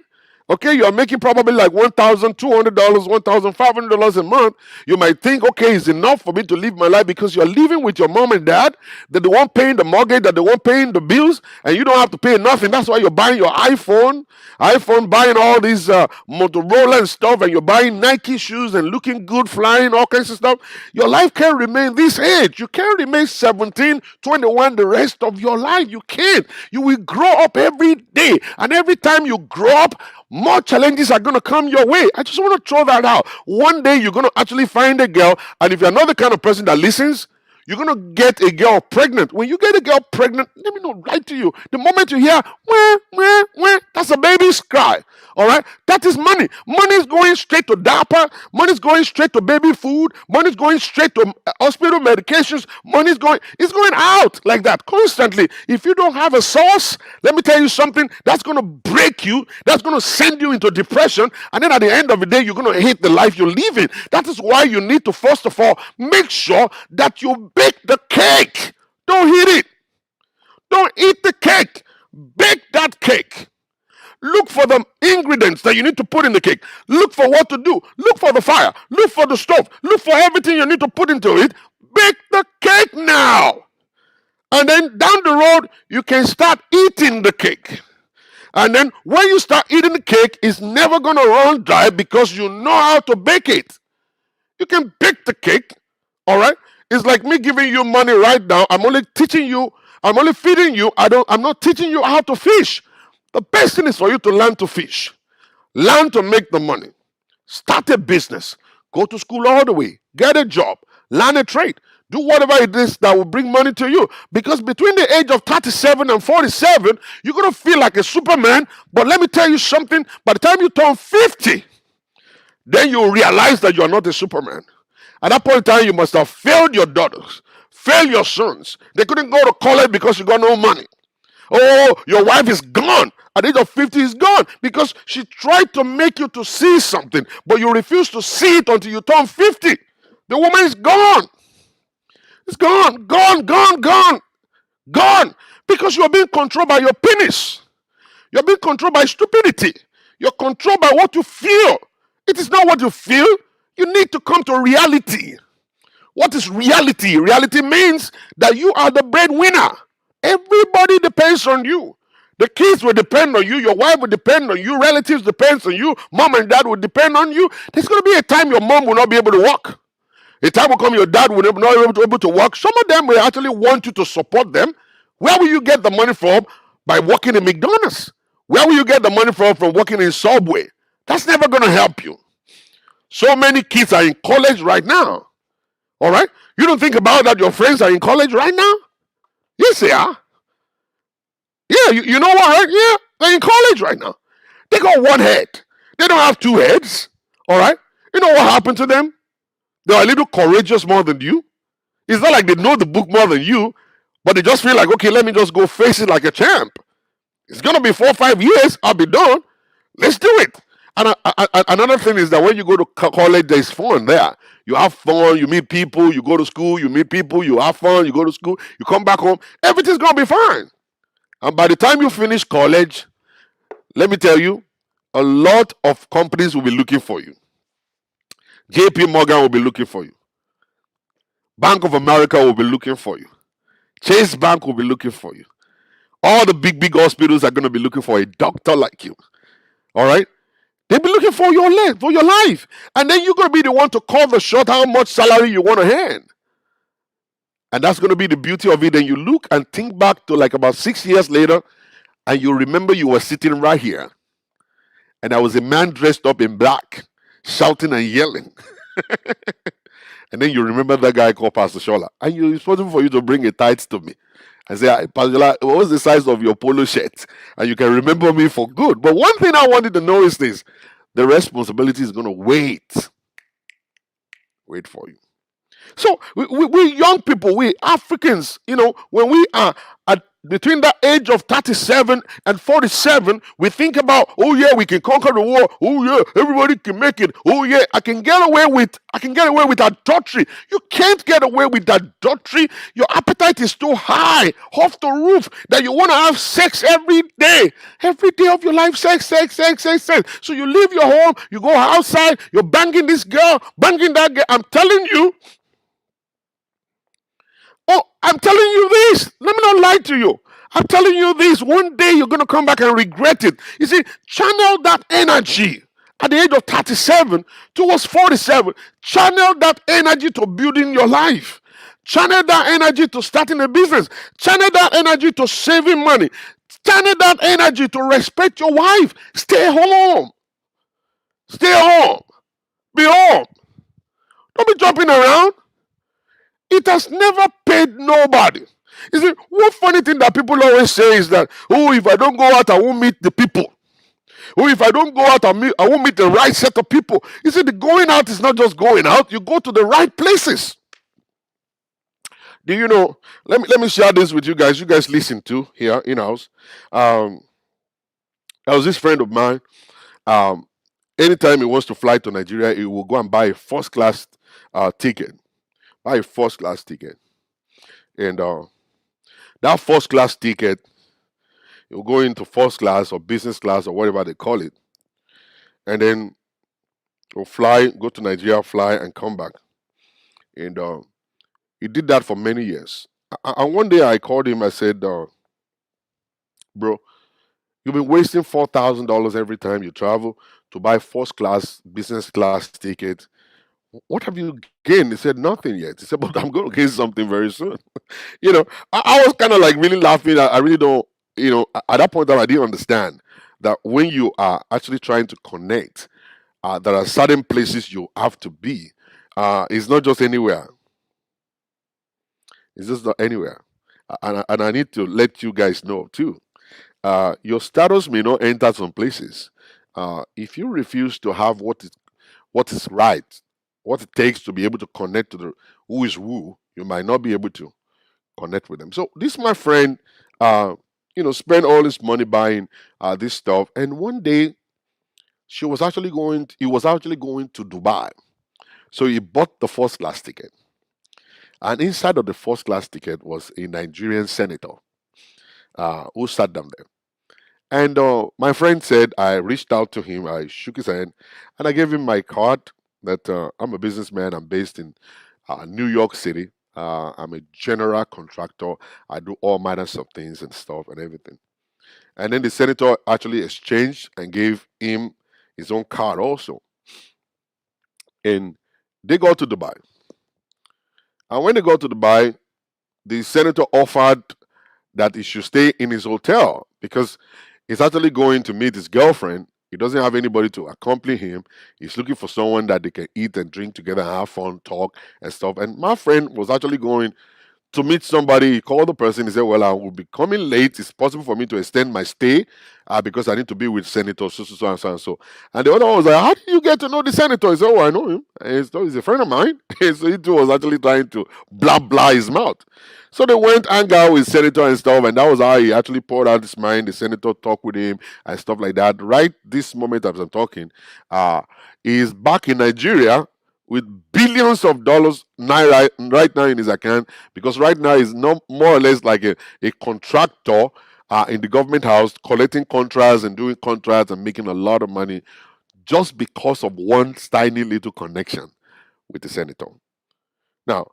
Okay, you are making probably like $1,200, $1,500 a month. You might think, okay, it's enough for me to live my life because you're living with your mom and dad. They're the one paying the mortgage, they're the one paying the bills, and you don't have to pay nothing. That's why you're buying your iPhone, buying all these Motorola and stuff, and you're buying Nike shoes and looking good, flying, all kinds of stuff. Your life can't remain this age. You can't remain 17, 21 the rest of your life. You can't. You will grow up every day, and every time you grow up, more challenges are going to come your way. I just want to throw that out. One day you're going to actually find a girl, and if you're not the kind of person that listens, you're going to get a girl pregnant. When you get a girl pregnant, let me know right to you. The moment you hear, wah, wah, wah, that's a baby's cry. All right? That is money. Money is going straight to diaper. Money is going straight to baby food. Money is going straight to hospital medications. Money is going out like that constantly. If you don't have a source, let me tell you something, that's going to break you. That's going to send you into depression. And then at the end of the day, you're going to hate the life you're living. That is why you need to, first of all, make sure that you bake the cake. Don't eat it. Don't eat the cake. Bake that cake. Look for the ingredients that you need to put in the cake. Look for what to do. Look for the fire. Look for the stove. Look for everything you need to put into it. Bake the cake now. And then down the road, you can start eating the cake. And then when you start eating the cake, it's never going to run dry because you know how to bake it. You can bake the cake, all right? It's like me giving you money right now. I'm only teaching you, I'm only feeding you. I'm not teaching you how to fish. The best thing is for you to learn to fish. Learn to make the money. Start a business. Go to school all the way. Get a job. Learn a trade. Do whatever it is that will bring money to you. Because between the age of 37 and 47, you're going to feel like a Superman. But let me tell you something. By the time you turn 50, then you realize that you are not a Superman. At that point in time, you must have failed your daughters, failed your sons. They couldn't go to college because you got no money. Oh, your wife is gone. At the age of 50, is gone because she tried to make you to see something, but you refuse to see it until you turn 50. The woman is gone. It's gone, gone. Because you are being controlled by your penis. You're being controlled by stupidity. You're controlled by what you feel. It is not what you feel. You need to come to reality. What is reality? Reality means that you are the breadwinner. Everybody depends on you. The kids will depend on you. Your wife will depend on you. Relatives depends on you. Mom and dad will depend on you. There's going to be a time your mom will not be able to work. A time will come your dad will not be able to work. Some of them will actually want you to support them. Where will you get the money from? By working in McDonald's. Where will you get the money from working in Subway? That's never going to help you. So many kids are in college right now. All right? You don't think about that your friends are in college right now? Yes, they are. Yeah, you know what, right? Yeah, they're in college right now. They got one head. They don't have two heads. All right? You know what happened to them? They are a little courageous more than you. It's not like they know the book more than you, but they just feel like, okay, let me just go face it like a champ. It's going to be 4 or 5 years. I'll be done. Let's do it. And another thing is that when you go to college, there's fun there. You have fun, you meet people, you go to school, you meet people, you have fun, you go to school, you come back home. Everything's going to be fine. And by the time you finish college, let me tell you, a lot of companies will be looking for you. JP Morgan will be looking for you. Bank of America will be looking for you. Chase Bank will be looking for you. All the big hospitals are going to be looking for a doctor like you. All right? They'll be looking for your life. And then you're going to be the one to call the shot how much salary you want to hand. And that's going to be the beauty of it. Then you look and think back to like about 6 years later, and you remember you were sitting right here. And there was a man dressed up in black, shouting and yelling. And then you remember that guy called Pastor Shola. And it's possible for you to bring a tithe to me. And say, Pastor Shola, what was the size of your polo shirt? And you can remember me for good. But one thing I wanted to know is this. The responsibility is going to wait for you. So we young people, we Africans, when we are at between the age of 37 and 47, we think about, oh yeah, we can conquer the war. Oh yeah, everybody can make it. Oh yeah, I can get away with adultery. You can't get away with adultery. Your appetite is too high, off the roof, that you want to have sex every day of your life. Sex. So you leave your home, you go outside, you're banging this girl, banging that girl. I'm telling you. Oh, I'm telling you this. Let me not lie to you. I'm telling you this. One day you're going to come back and regret it. You see, channel that energy at the age of 37 towards 47. Channel that energy to building your life. Channel that energy to starting a business. Channel that energy to saving money. Channel that energy to respect your wife. Stay home. Stay home. Be home. Don't be jumping around. It has never paid nobody. You see, one funny thing that people always say is that, oh, if I don't go out, I won't meet the people. Oh, if I don't go out, I won't meet the right set of people. You see, the going out is not just going out. You go to the right places. Do you know? Let me share this with you guys. You guys listen to here in house. There was this friend of mine. Anytime he wants to fly to Nigeria, he will go and buy a first class ticket. Buy a first class ticket. And that first class ticket, you'll go into first class or business class or whatever they call it. And then you'll fly, go to Nigeria, fly, and come back. And he did that for many years. And one day I called him, I said, bro, you've been wasting $4,000 every time you travel to buy first class, business class ticket. What have you gained? He said, nothing yet. He said, but I'm going to gain something very soon. I was kind of like really laughing. I really don't, at that point I didn't understand that when you are actually trying to connect, there are certain places you have to be. It's not just anywhere. It's just not anywhere. And I need to let you guys know too. Your status may not enter some places. If you refuse to have what is right, what it takes to be able to connect to the who is who, you might not be able to connect with them. So this my friend, spent all his money buying this stuff, and one day he was actually going to Dubai. So he bought the first class ticket, and inside of the first class ticket was a Nigerian senator who sat down there. And my friend said, I reached out to him, I shook his hand, and I gave him my card that I'm a businessman. I'm based in New York City. I'm a general contractor. I do all manners of things and stuff and everything. And then the senator actually exchanged and gave him his own card also. And they got to Dubai. And when they got to Dubai, the senator offered that he should stay in his hotel because he's actually going to meet his girlfriend. He doesn't have anybody to accompany him. He's looking for someone that they can eat and drink together and have fun, talk and stuff. And my friend was actually going to meet somebody. He called the person. He said, "Well, I will be coming late. It's possible for me to extend my stay because I need to be with Senator so and so and so." And the other one was like, "How did you get to know the senator?" He said, "Oh, I know him. He's a friend of mine." And so he too was actually trying to blah blah his mouth. So they went hang out with senator and stuff, and that was how he actually poured out his mind. The senator talked with him and stuff like that. Right this moment as I'm talking, he's back in Nigeria with billions of dollars naira right now in his account because right now he's no more or less like a contractor in the government house collecting contracts and doing contracts and making a lot of money just because of one tiny little connection with the senator. Now,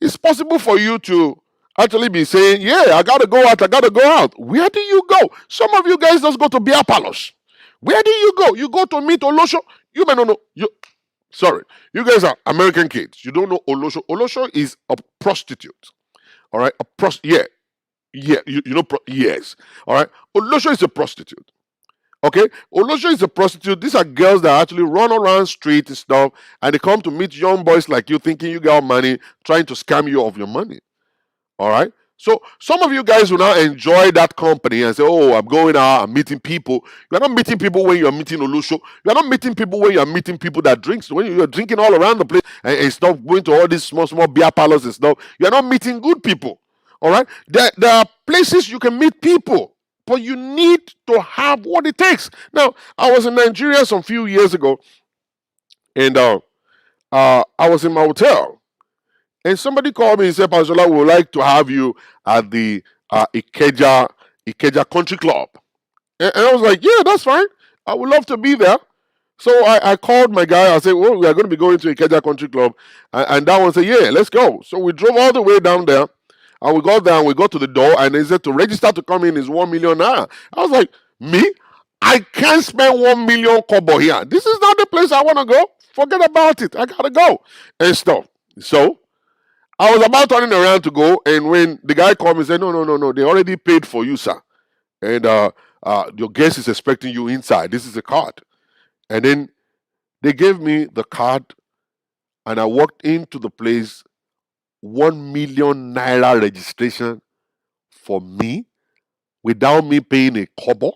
it's possible for you to actually be saying, "Yeah, I gotta go out, I gotta go out." Where do you go? Some of you guys just go to beer parlors. Where do you go? You go to meet Olosho. You may not know. Sorry, you guys are American kids. You don't know Olosho. Olosho is a prostitute. All right, yeah, yes. All right, Olosho is a prostitute. Okay, Olosho is a prostitute. These are girls that actually run around street and stuff, and they come to meet young boys like you, thinking you got money, trying to scam you of your money. All right. So some of you guys will now enjoy that company and say, "Oh, I'm going out, I'm meeting people." You're not meeting people when you're meeting Olusho. You're not meeting people when you're meeting people that drinks. When you're drinking all around the place and stuff, going to all these small beer parlors and stuff, you're not meeting good people. All right. There are places you can meet people, but you need to have what it takes. Now, I was in Nigeria some few years ago, and I was in my hotel. And somebody called me and said, "Pastor, we would like to have you at the Ikeja Country Club." And I was like, "Yeah, that's fine. I would love to be there." So I called my guy. I said, "Well, we are going to be going to Ikeja Country Club." And that one said, "Yeah, let's go." So we drove all the way down there. And we got there and we got to the door and they said to register to come in is 1 million naira. I was like, "Me? I can't spend 1 million kobo here. This is not the place I want to go. Forget about it. I got to go." And stuff. So I was about turning around to go, and when the guy called me and said, "No, they already paid for you, sir. And your guest is expecting you inside. This is a card." And then they gave me the card, and I walked into the place, 1 million naira registration for me without me paying a kobo.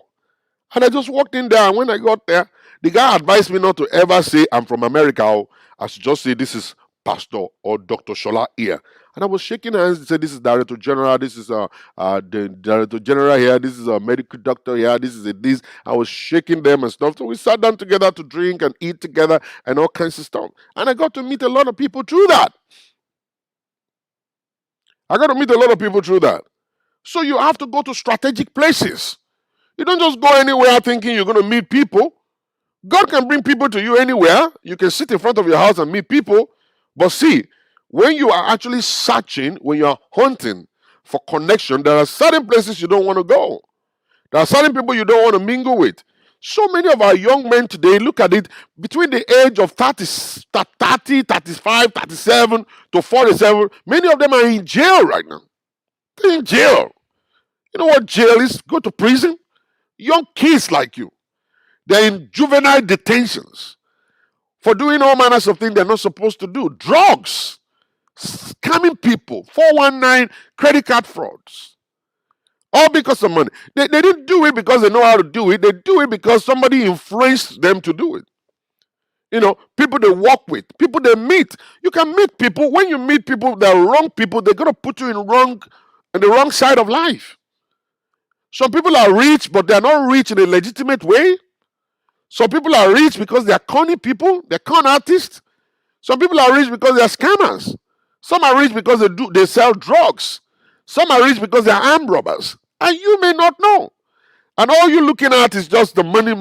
And I just walked in there, and when I got there, the guy advised me not to ever say I'm from America. I should just say this is Pastor or Dr. Shola here. And I was shaking hands and said, "This is Director General, this is the Director General here, this is a medical doctor here, this is this." I was shaking them and stuff. So we sat down together to drink and eat together and all kinds of stuff. And I got to meet a lot of people through that. So you have to go to strategic places. You don't just go anywhere thinking you're going to meet people. God can bring people to you anywhere. You can sit in front of your house and meet people. But see, when you are actually searching, when you are hunting for connection, there are certain places you don't want to go. There are certain people you don't want to mingle with. So many of our young men today, look at it, between the age of 30, 35, 37 to 47, many of them are in jail right now. They're in jail. You know what jail is? Go to prison. Young kids like you, they're in juvenile detentions for doing all manners of things they're not supposed to do. Drugs, scamming people, 419 credit card frauds. All because of money. They didn't do it because they know how to do it. They do it because somebody influenced them to do it. You know, people they work with, people they meet. You can meet people. When you meet people that are wrong people, they're going to put you in the wrong side of life. Some people are rich, but they're not rich in a legitimate way. Some people are rich because they're conny people, they're con artists. Some people are rich because they're scammers. Some are rich because they sell drugs. Some are rich because they're armed robbers. And you may not know. And all you're looking at is just the money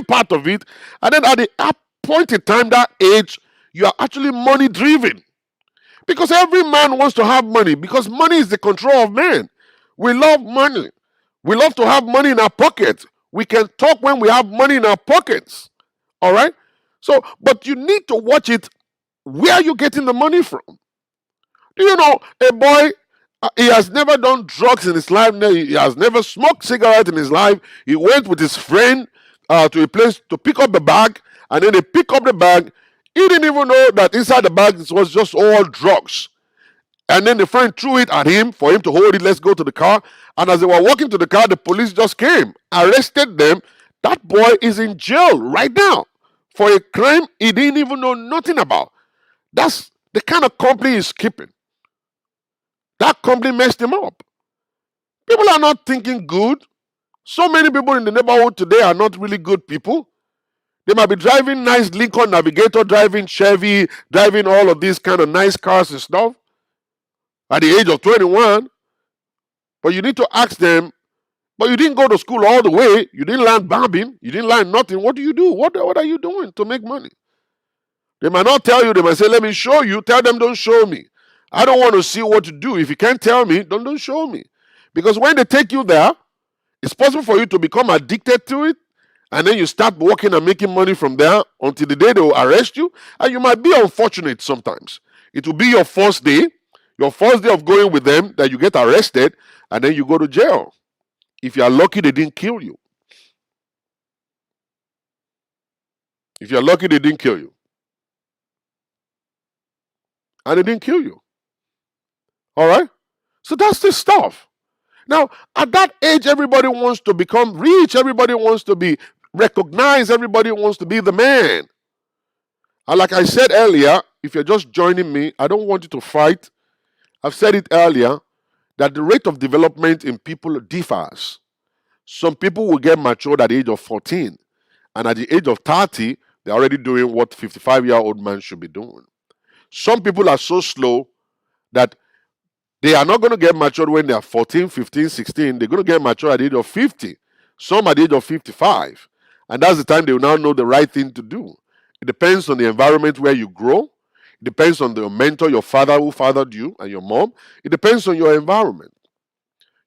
part of it. And then at the point in time, that age, you are actually money driven. Because every man wants to have money, because money is the control of man. We love money. We love to have money in our pockets. We can talk when we have money in our pockets. All right? So, but you need to watch it where you're getting the money from. Do you know a boy? He has never done drugs in his life. He has never smoked cigarette in his life. He went with his friend to a place to pick up the bag, and then they pick up the bag. He didn't even know that inside the bag it was just all drugs. And then the friend threw it at him for him to hold it. Let's go to the car. And as they were walking to the car, the police just came, arrested them. That boy is in jail right now for a crime he didn't even know nothing about. That's the kind of company he's keeping. That company messed him up. People are not thinking good. So many people in the neighborhood today are not really good people. They might be driving nice Lincoln Navigator, driving Chevy, driving all of these kind of nice cars and stuff at the age of 21. But you need to ask them, but you didn't go to school all the way. You didn't learn barbing. You didn't learn nothing. What do you do? What are you doing to make money? They might not tell you. They might say, let me show you. Tell them, don't show me. I don't want to see what you do. If you can't tell me, don't show me. Because when they take you there, it's possible for you to become addicted to it. And then you start working and making money from there until the day they will arrest you. And you might be unfortunate sometimes. It will be your first day of going with them that you get arrested and then you go to jail. If you are lucky, they didn't kill you. If you're lucky, they didn't kill you. And they didn't kill you. All right? So that's the stuff. Now, at that age, everybody wants to become rich. Everybody wants to be recognized. Everybody wants to be the man. And like I said earlier, if you're just joining me, I don't want you to fight. I've said it earlier that the rate of development in people differs. Some people will get matured at the age of 14. And at the age of 30, they're already doing what 55-year-old man should be doing. Some people are so slow that they are not going to get matured when they are 14, 15, 16. They're going to get matured at the age of 50. Some at the age of 55. And that's the time they will now know the right thing to do. It depends on the environment where you grow. It depends on the mentor, your father who fathered you, and your mom. It depends on your environment.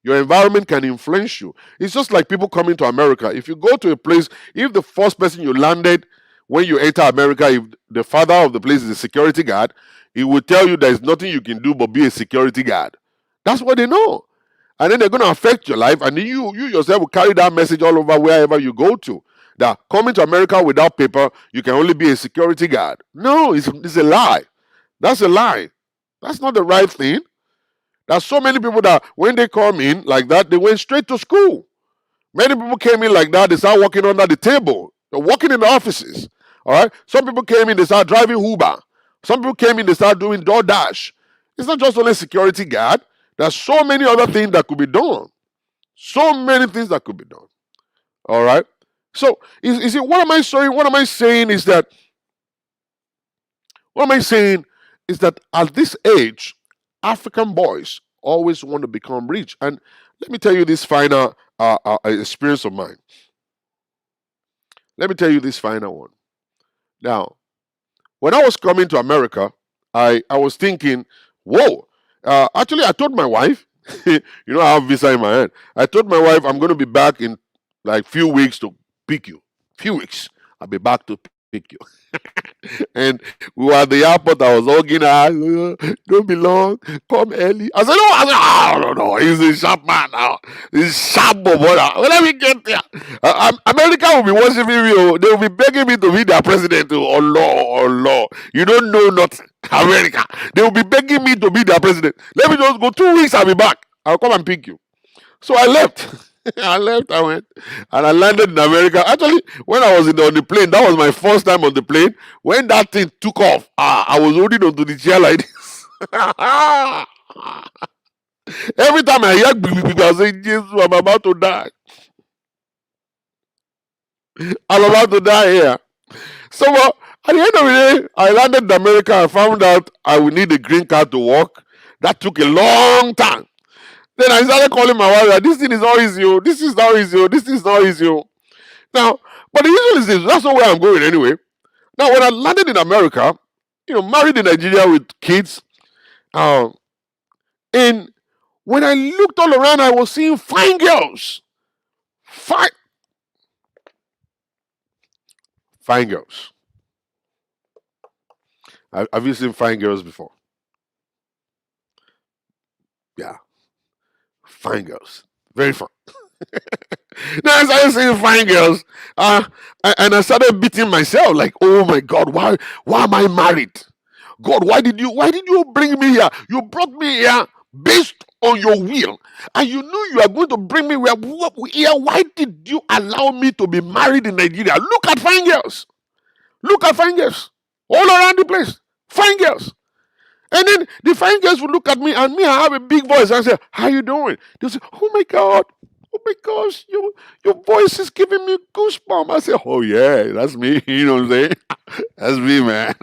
Your environment can influence you. It's just like people coming to America. If you go to a place, if the first person you landed when you enter America, if the father of the place is a security guard, he will tell you there's nothing you can do but be a security guard. That's what they know. And then they're going to affect your life, and then you yourself will carry that message all over wherever you go to. That coming to America without paper, you can only be a security guard. No, it's a lie. That's a lie. That's not the right thing. There's so many people that when they come in like that, they went straight to school. Many people came in like that, they start working under the table. They're working in the offices. All right. Some people came in, they start driving Uber. Some people came in, they start doing DoorDash. It's not just only security guard. There's so many other things that could be done. So many things that could be done. All right. So, you see, what am I saying? What am I saying is that at this age, African boys always want to become rich. And let me tell you this final experience of mine. Let me tell you this final one. Now, when I was coming to America, I was thinking, whoa. Actually, I told my wife, I have visa in my hand. I told my wife I'm going to be back in like few weeks to pick you. Few weeks. I'll be back to pick you. And we were at the airport. I was hugging her. Don't be long. Come early. I said, no. I don't know. He's a sharp man now. He's sharp, boy. Let me get there. America will be worshiping me. They will be begging me to be their president. Oh, Lord. You don't know nothing. America. They will be begging me to be their president. Let me just go 2 weeks. I'll be back. I'll come and pick you. So I left. I went, and I landed in America. Actually, when I was on the plane, that was my first time on the plane. When that thing took off, I was holding onto the chair like this. Every time I hear I was saying, Jesus, I'm about to die. I'm about to die here. So at the end of the day, I landed in America. I found out I would need a green card to work. That took a long time. Then I started calling my wife, this thing is not easy. This is not easy. This is not easy. Now, but the issue is this. That's not where I'm going anyway. Now, when I landed in America, married in Nigeria with kids, in When I looked all around, I was seeing fine girls. Fine, fine girls. Have you seen fine girls before? Yeah, fine girls. Very fun. Now I started seeing fine girls, and I started beating myself like, oh my God, why am I married? God, why did you bring me here? You brought me here based on your will, and you knew you are going to bring me here. Why did you allow me to be married in Nigeria? Look at fine girls. Look at fine girls all around the place. Fine girls. And then the fine girls would look at me, and me, I have a big voice. I say, "How you doing?" They say, "Oh my God, oh my gosh, your voice is giving me goosebumps." I say, "Oh yeah, that's me." You know what I'm saying? That's me, man.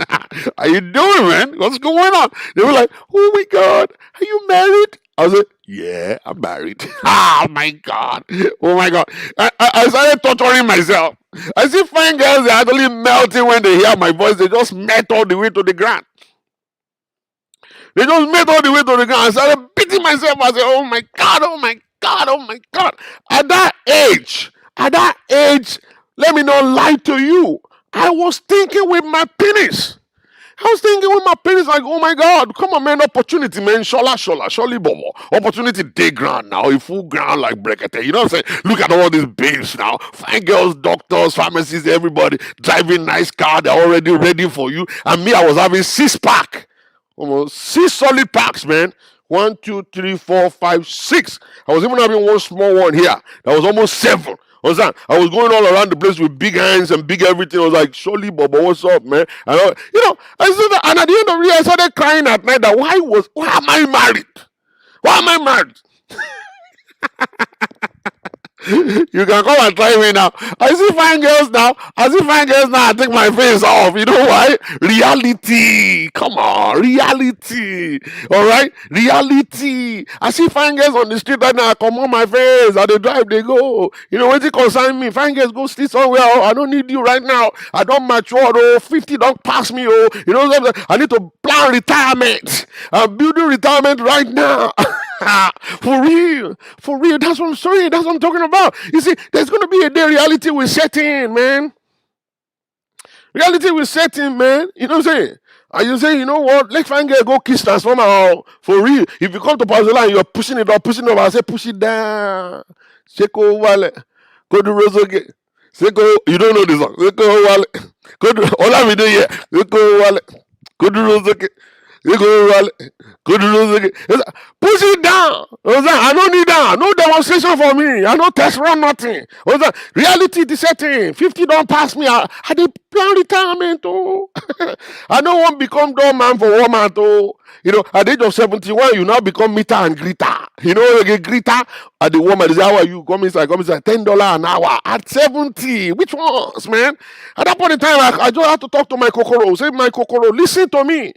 How you doing, man? What's going on? They were like, "Oh my God, are you married?" I was like, "Yeah, I'm married." Oh my God, oh my God. I started torturing myself. I see fine girls, they're actually melting when they hear my voice. They just melt all the way to the ground. They just made all the way to the ground. I started beating myself. I said, "Oh my God, oh my God, oh my God." At that age, let me not lie to you. I was thinking with my penis. I was thinking with my penis, like, oh my God, come on, man, opportunity, man. Shola, surely, bobo. Opportunity, day ground now, a full ground like Brekete. You know what I'm saying? Look at all these babes now. Fine girls, doctors, pharmacists, everybody driving nice car. They're already ready for you. And me, I was having 6 pack. Almost 6 solid packs, man. 1, 2, 3, 4, 5, 6. I was even having one small one here. That was almost 7. Understand? I was going all around the place with big hands and big everything. I was like, surely, Bobo, what's up, man? And I said that, and at the end of the day, I started crying at night that why am I married? Why am I married? You can come and try me now. I see fine girls now. I take my face off. You know why? Reality. Come on. Reality. All right? Reality. I see fine girls on the street right now. I come on my face. And they drive, they go. You know, what it concern me? Fine girls go sleep somewhere. Oh, I don't need you right now. I don't mature. Oh, 50 don't pass me. Oh, you know, I need to plan retirement. I'm building retirement right now. For real. For real. That's what I'm saying. That's what I'm talking about. You see, there's going to be a day reality will set in, man. Reality will set in, man. You know what I'm saying? And you say, you know what? Let's find girl go kiss transformer. Oh, for real. If you come to Pazola and you're pushing it up, I say push it down. Seko Wale. Go to Rosoge. Seko, you don't know this song. Seko Wale. Go to Olamide here. Seko Wale. Go to Rosoge. Seko Wale. Go to Rosoge. Push it down. I don't need that. No demonstration for me. I don't test run nothing. Reality the setting. 50 don't pass me. I did plan retirement. Oh. I don't want to become dumb man for woman. Oh. You know, at the age of 71, you now become meter and greeter. You know, you get greeter at the woman. They say, how are you? Come inside, $10 an hour. At 70. Which ones, man? At that point in time, I just have to talk to my kokoro. Say, my kokoro, listen to me.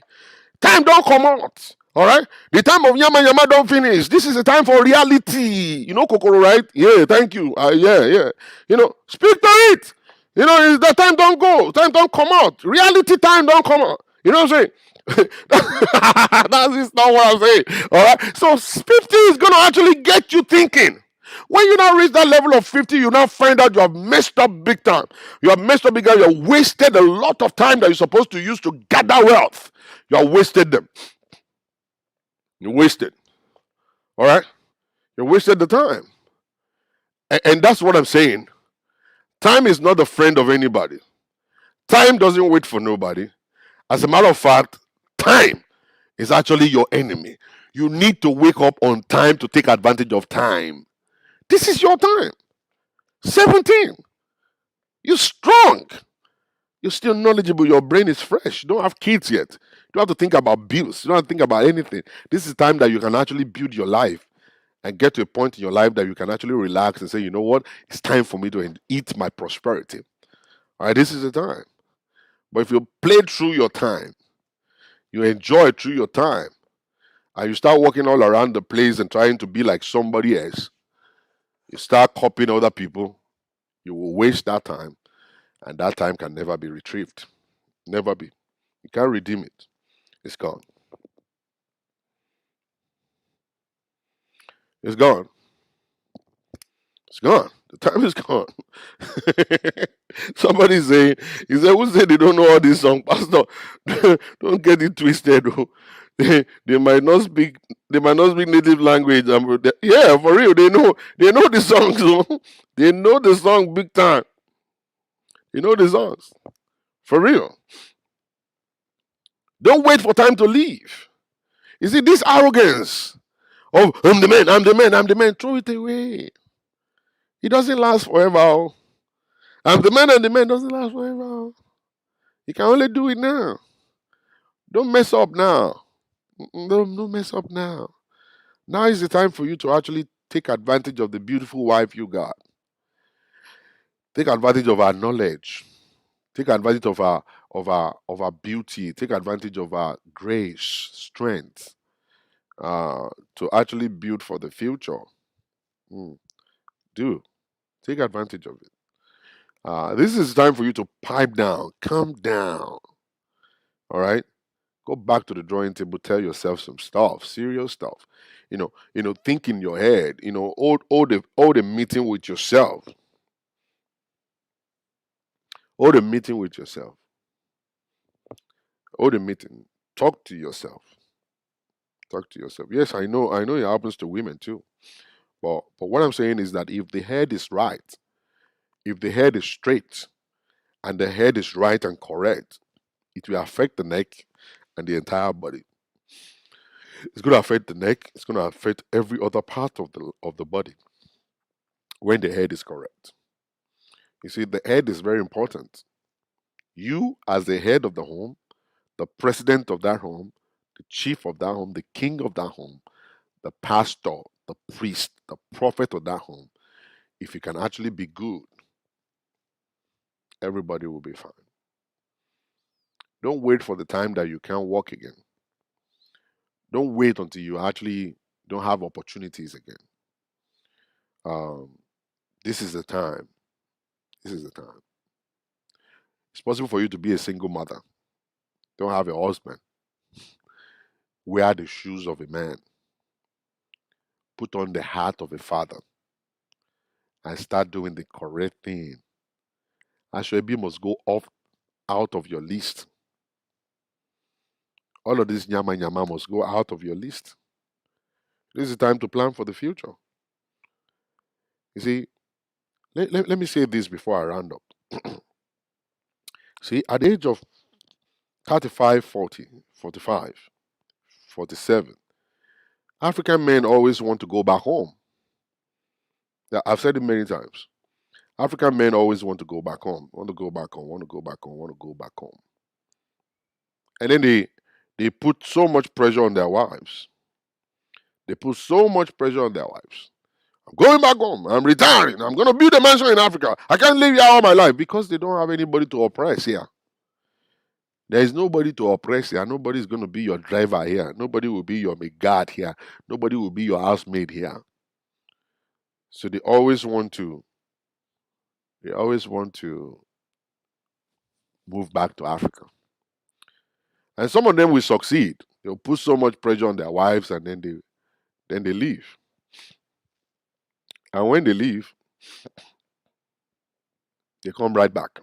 Time don't come out. All right? The time of Yama Yama don't finish. This is the time for reality. You know, Kokoro, right? Yeah, thank you. Yeah. You know, speak to it. You know, the time don't go. Time don't come out. Reality time don't come out. You know what I'm saying? That is not what I'm saying. All right? So 50 is going to actually get you thinking. When you now reach that level of 50, you now find out you have messed up big time. You have messed up big time. You have wasted a lot of time that you're supposed to use to gather wealth. You have wasted them. You wasted. All right? You wasted the time. And that's what I'm saying. Time is not a friend of anybody. Time doesn't wait for nobody. As a matter of fact, time is actually your enemy. You need to wake up on time to take advantage of time. This is your time. 17. You're strong. You're still knowledgeable. Your brain is fresh. You don't have kids yet. You don't have to think about bills. You don't have to think about anything. This is time that you can actually build your life and get to a point in your life that you can actually relax and say, you know what? It's time for me to eat my prosperity. All right, this is the time. But if you play through your time, you enjoy through your time, and you start walking all around the place and trying to be like somebody else, you start copying other people, you will waste that time, and that time can never be retrieved. Never be. You can't redeem it. It's gone. It's gone. It's gone. The time is gone. Somebody say, he said, who said they don't know all these songs? Pastor, don't get it twisted. Oh. They might not speak native language. Yeah, for real, they know the songs. Oh. They know the song big time. They know the songs. For real. Don't wait for time to leave. You see, this arrogance of I'm the man, I'm the man, I'm the man, throw it away. It doesn't last forever. Oh. I'm the man and the man doesn't last forever. Oh. You can only do it now. Don't mess up now. Don't mess up now. Now is the time for you to actually take advantage of the beautiful wife you got. Take advantage of her knowledge. Take advantage of her beauty. Take advantage of her grace, strength, to actually build for the future. Do take advantage of it. This is time for you to pipe down, calm down. All right, go back to the drawing table. Tell yourself some stuff, serious stuff. Think in your head. Hold the meeting with yourself. Hold a meeting with yourself. Hold a meeting. Talk to yourself. Talk to yourself. Yes, I know it happens to women too. But what I'm saying is that if the head is right, if the head is straight, and the head is right and correct, it will affect the neck and the entire body. It's going to affect the neck. It's going to affect every other part of the body when the head is correct. You see, the head is very important. You, as the head of the home, the president of that home, the chief of that home, the king of that home, the pastor, the priest, the prophet of that home, if you can actually be good, everybody will be fine. Don't wait for the time that you can't walk again. Don't wait until you actually don't have opportunities again. This is the time. This is the time. It's possible for you to be a single mother. Don't have a husband. Wear the shoes of a man. Put on the hat of a father. And start doing the correct thing. Ashwebi must go out of your list. All of this nyama nyama must go out of your list. This is time to plan for the future. You see, let me say this before I round up. See, at the age of 35, 40, 45, 47, African men always want to go back home. I've said it many times. African men always want to go back home, want to go back home, want to go back home, want to go back home. And then they put so much pressure on their wives. They put so much pressure on their wives. I'm going back home. I'm retiring. I'm going to build a mansion in Africa. I can't live here all my life because they don't have anybody to oppress here. There is nobody to oppress here. Nobody is going to be your driver here. Nobody will be your guard here. Nobody will be your housemaid here. So they always want to move back to Africa. And some of them will succeed. They'll put so much pressure on their wives and then they leave. And when they leave, they come right back.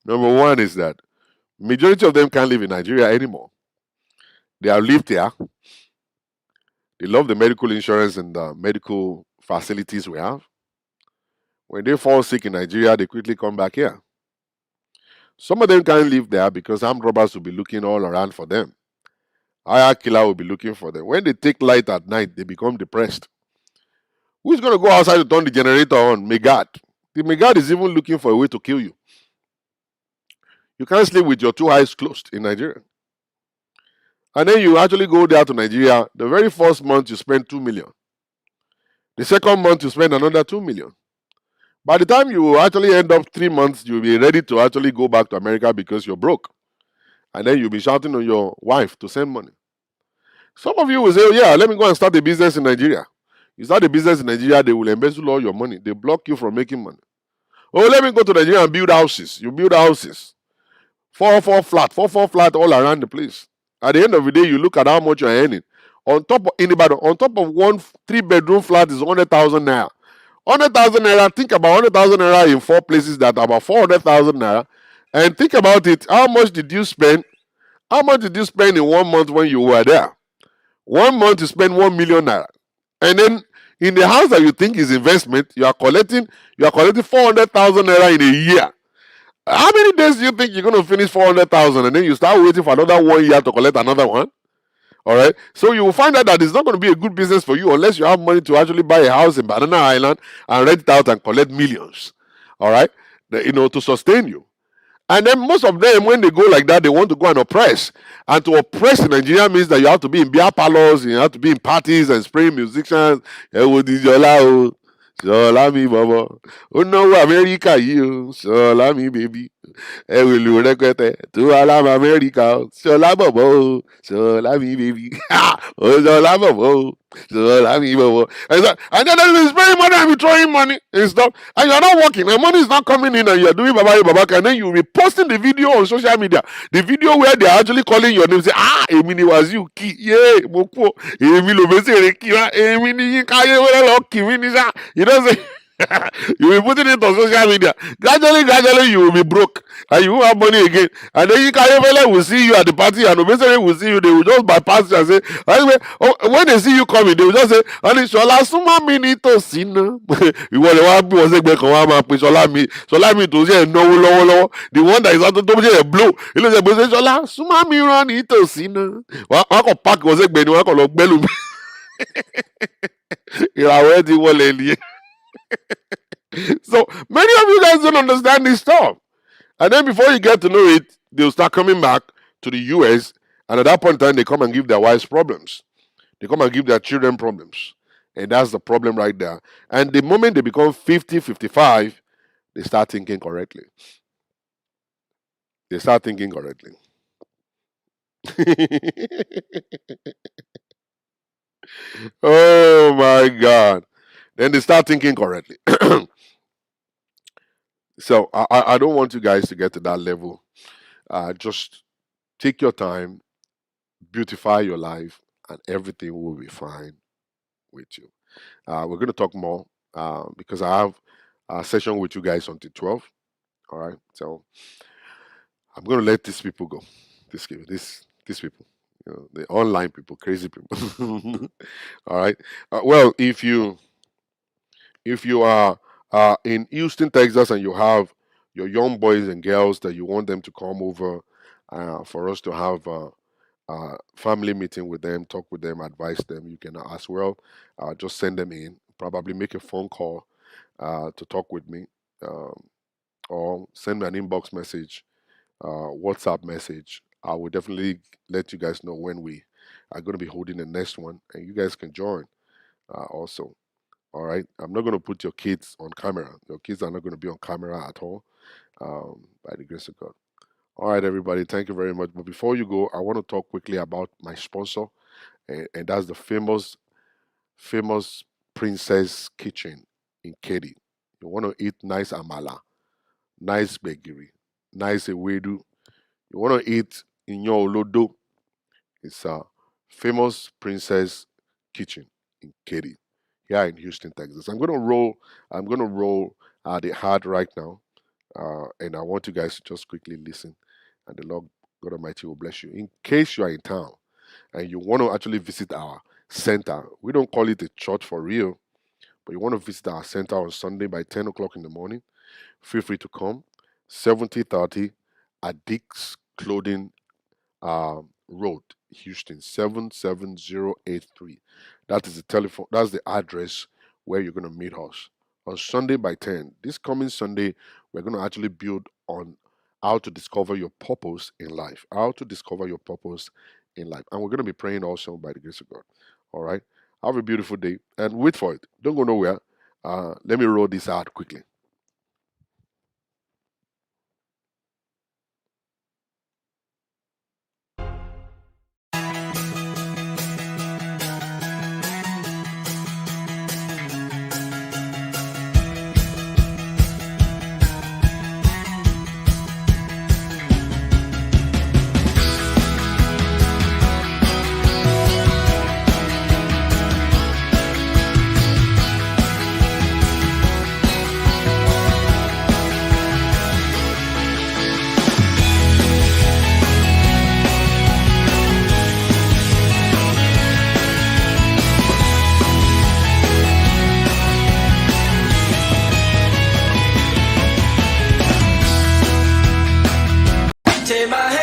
Number one is that majority of them can't live in Nigeria anymore. They have lived here. They love the medical insurance and the medical facilities we have. When they fall sick in Nigeria, they quickly come back here. Some of them can't live there because armed robbers will be looking all around for them. Hire killer will be looking for them. When they take light at night, they become depressed. Who's going to go outside to turn the generator on? Megad. The Megad is even looking for a way to kill you. You can't sleep with your two eyes closed in Nigeria. And then you actually go there to Nigeria. The very first month you spend 2 million. The second month you spend another 2 million. By the time you actually end up 3 months, you'll be ready to actually go back to America because you're broke. And then you'll be shouting on your wife to send money. Some of you will say, oh, yeah, let me go and start a business in Nigeria. You start a business in Nigeria, they will embezzle all your money. They block you from making money. Oh, let me go to Nigeria and build houses. You build houses. 4 flat all around the place. At the end of the day, you look at how much you're earning. On top of anybody, on top of one 3-bedroom flat is 100,000 naira. 100,000 naira. Think about 100,000 naira in 4 places. That about 400,000 naira. And think about it. How much did you spend? How much did you spend in 1 month when you were there? 1 month you spend 1 million naira, and then in the house that you think is investment, you are collecting 400,000 naira in a year. How many days do you think you're going to finish 400,000, and then you start waiting for another 1 year to collect another one? All right. So you will find out that it's not going to be a good business for you unless you have money to actually buy a house in Banana Island and rent it out and collect millions. All right. To sustain you. And then most of them, when they go like that, they want to go and oppress. And to oppress in Nigeria means that you have to be in beer parlors, you have to be in parties and spraying musicians. Ṣọlá mi bọ̀bọ̀, ó náwó Amẹ́ríkà yìí o, Ṣọlá mi bèbí, ẹ wò lò rẹpẹtẹ tó alámọ Amẹ́ríkà o, Ṣọlá bọ̀bọ̀ o, Ṣọlá mi bèbí, ó Ṣọlá bọ̀bọ̀ o, Ṣọlá mi bọ̀bọ̀. And then there is very money and be throwing money and stuff, and you are not working, and money is not coming in, and you are doing babaka, and then you will be posting the video on social media, the video where they are actually calling your name, say, èmi ni Wasiu kí, mo kú o, èmi ló bẹ́sẹ̀ kí wá, èmi ni Yínká Ayéfẹ́lẹ́ lọ kí mi ní sá. You know, say, you will be putting it on social media. Gradually, you will be broke and you won't have money again. And then Yinka Ayefele will see you at the party, and Obesere will see you. They will just bypass you and say, anyway, when they see you coming, they will just say, "Honey, Shola, suma mi ni to sina." You want to want to say, "Shola mi to say no lowo." The one that is out to say blow. You know, say, "Shola, suma mi ran ni to sina." Wa ko pack was say, "Gbeni wa ko lo gbelu." Ìràwọ̀ ti wọlé ni. So many of you guys don't understand this stuff. And then before you get to know it, they'll start coming back to the US. And at that point in time, they come and give their wives problems. They come and give their children problems. And that's the problem right there. And the moment they become 50, 55, they start thinking correctly. They start thinking correctly. Oh my God. Then they start thinking correctly. So I don't want you guys to get to that level. Just take your time, beautify your life, and everything will be fine with you. We're going to talk more because I have a session with you guys until 12. All right. So I'm going to let these people go. These people, the online people, crazy people. All right. Well, if you are in Houston, Texas, and you have your young boys and girls that you want them to come over for us to have a family meeting with them, talk with them, advise them, you can as well just send them in. Probably make a phone call to talk with me, or send me an inbox message, WhatsApp message. I will definitely let you guys know when we are going to be holding the next one, and you guys can join also. All right. I'm not going to put your kids on camera. Your kids are not going to be on camera at all, by the grace of God. All right, everybody. Thank you very much. But before you go, I want to talk quickly about my sponsor, and that's the famous Princess Kitchen in Kedi. You want to eat nice amala, nice begiri, nice ewedu. You want to eat in your olodo. It's a famous Princess Kitchen in Kedi, here in Houston, Texas. I'm gonna roll the ad right now, and I want you guys to just quickly listen, and the Lord God Almighty will bless you. In case you are in town and you want to actually visit our center, we don't call it a church for real, but you want to visit our center on Sunday by 10 o'clock in the morning, feel free to come. 7030 Addicts Clothing Road, Houston, 77083. That is the telephone. That's the address where you're going to meet us on Sunday by 10. This coming Sunday, we're going to actually build on how to discover your purpose in life. How to discover your purpose in life, and we're going to be praying also by the grace of God. All right. Have a beautiful day and wait for it. Don't go nowhere. Let me roll this out quickly. take my hand.